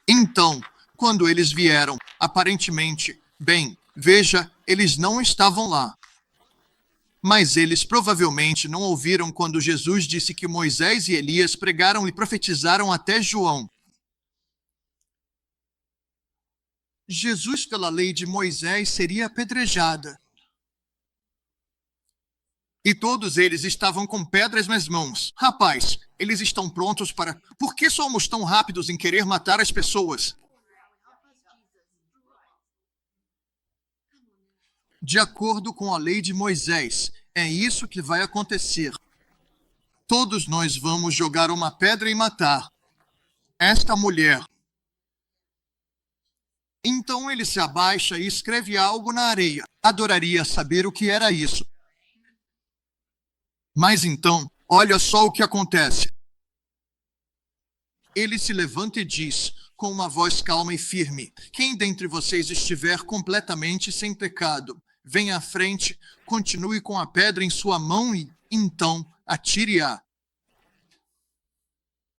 Então, quando eles vieram, aparentemente, bem, veja, eles não estavam lá. Mas eles provavelmente não ouviram quando Jesus disse que Moisés e Elias pregaram e profetizaram até João. Jesus, pela lei de Moisés, seria apedrejada. E todos eles estavam com pedras nas mãos. Rapaz, eles estão prontos para... Por que somos tão rápidos em querer matar as pessoas? De acordo com a lei de Moisés, é isso que vai acontecer. Todos nós vamos jogar uma pedra e matar esta mulher. Então ele se abaixa e escreve algo na areia. Adoraria saber o que era isso. Mas então, olha só o que acontece. Ele se levanta e diz, com uma voz calma e firme, quem dentre vocês estiver completamente sem pecado, venha à frente, continue com a pedra em sua mão e, então, atire-a.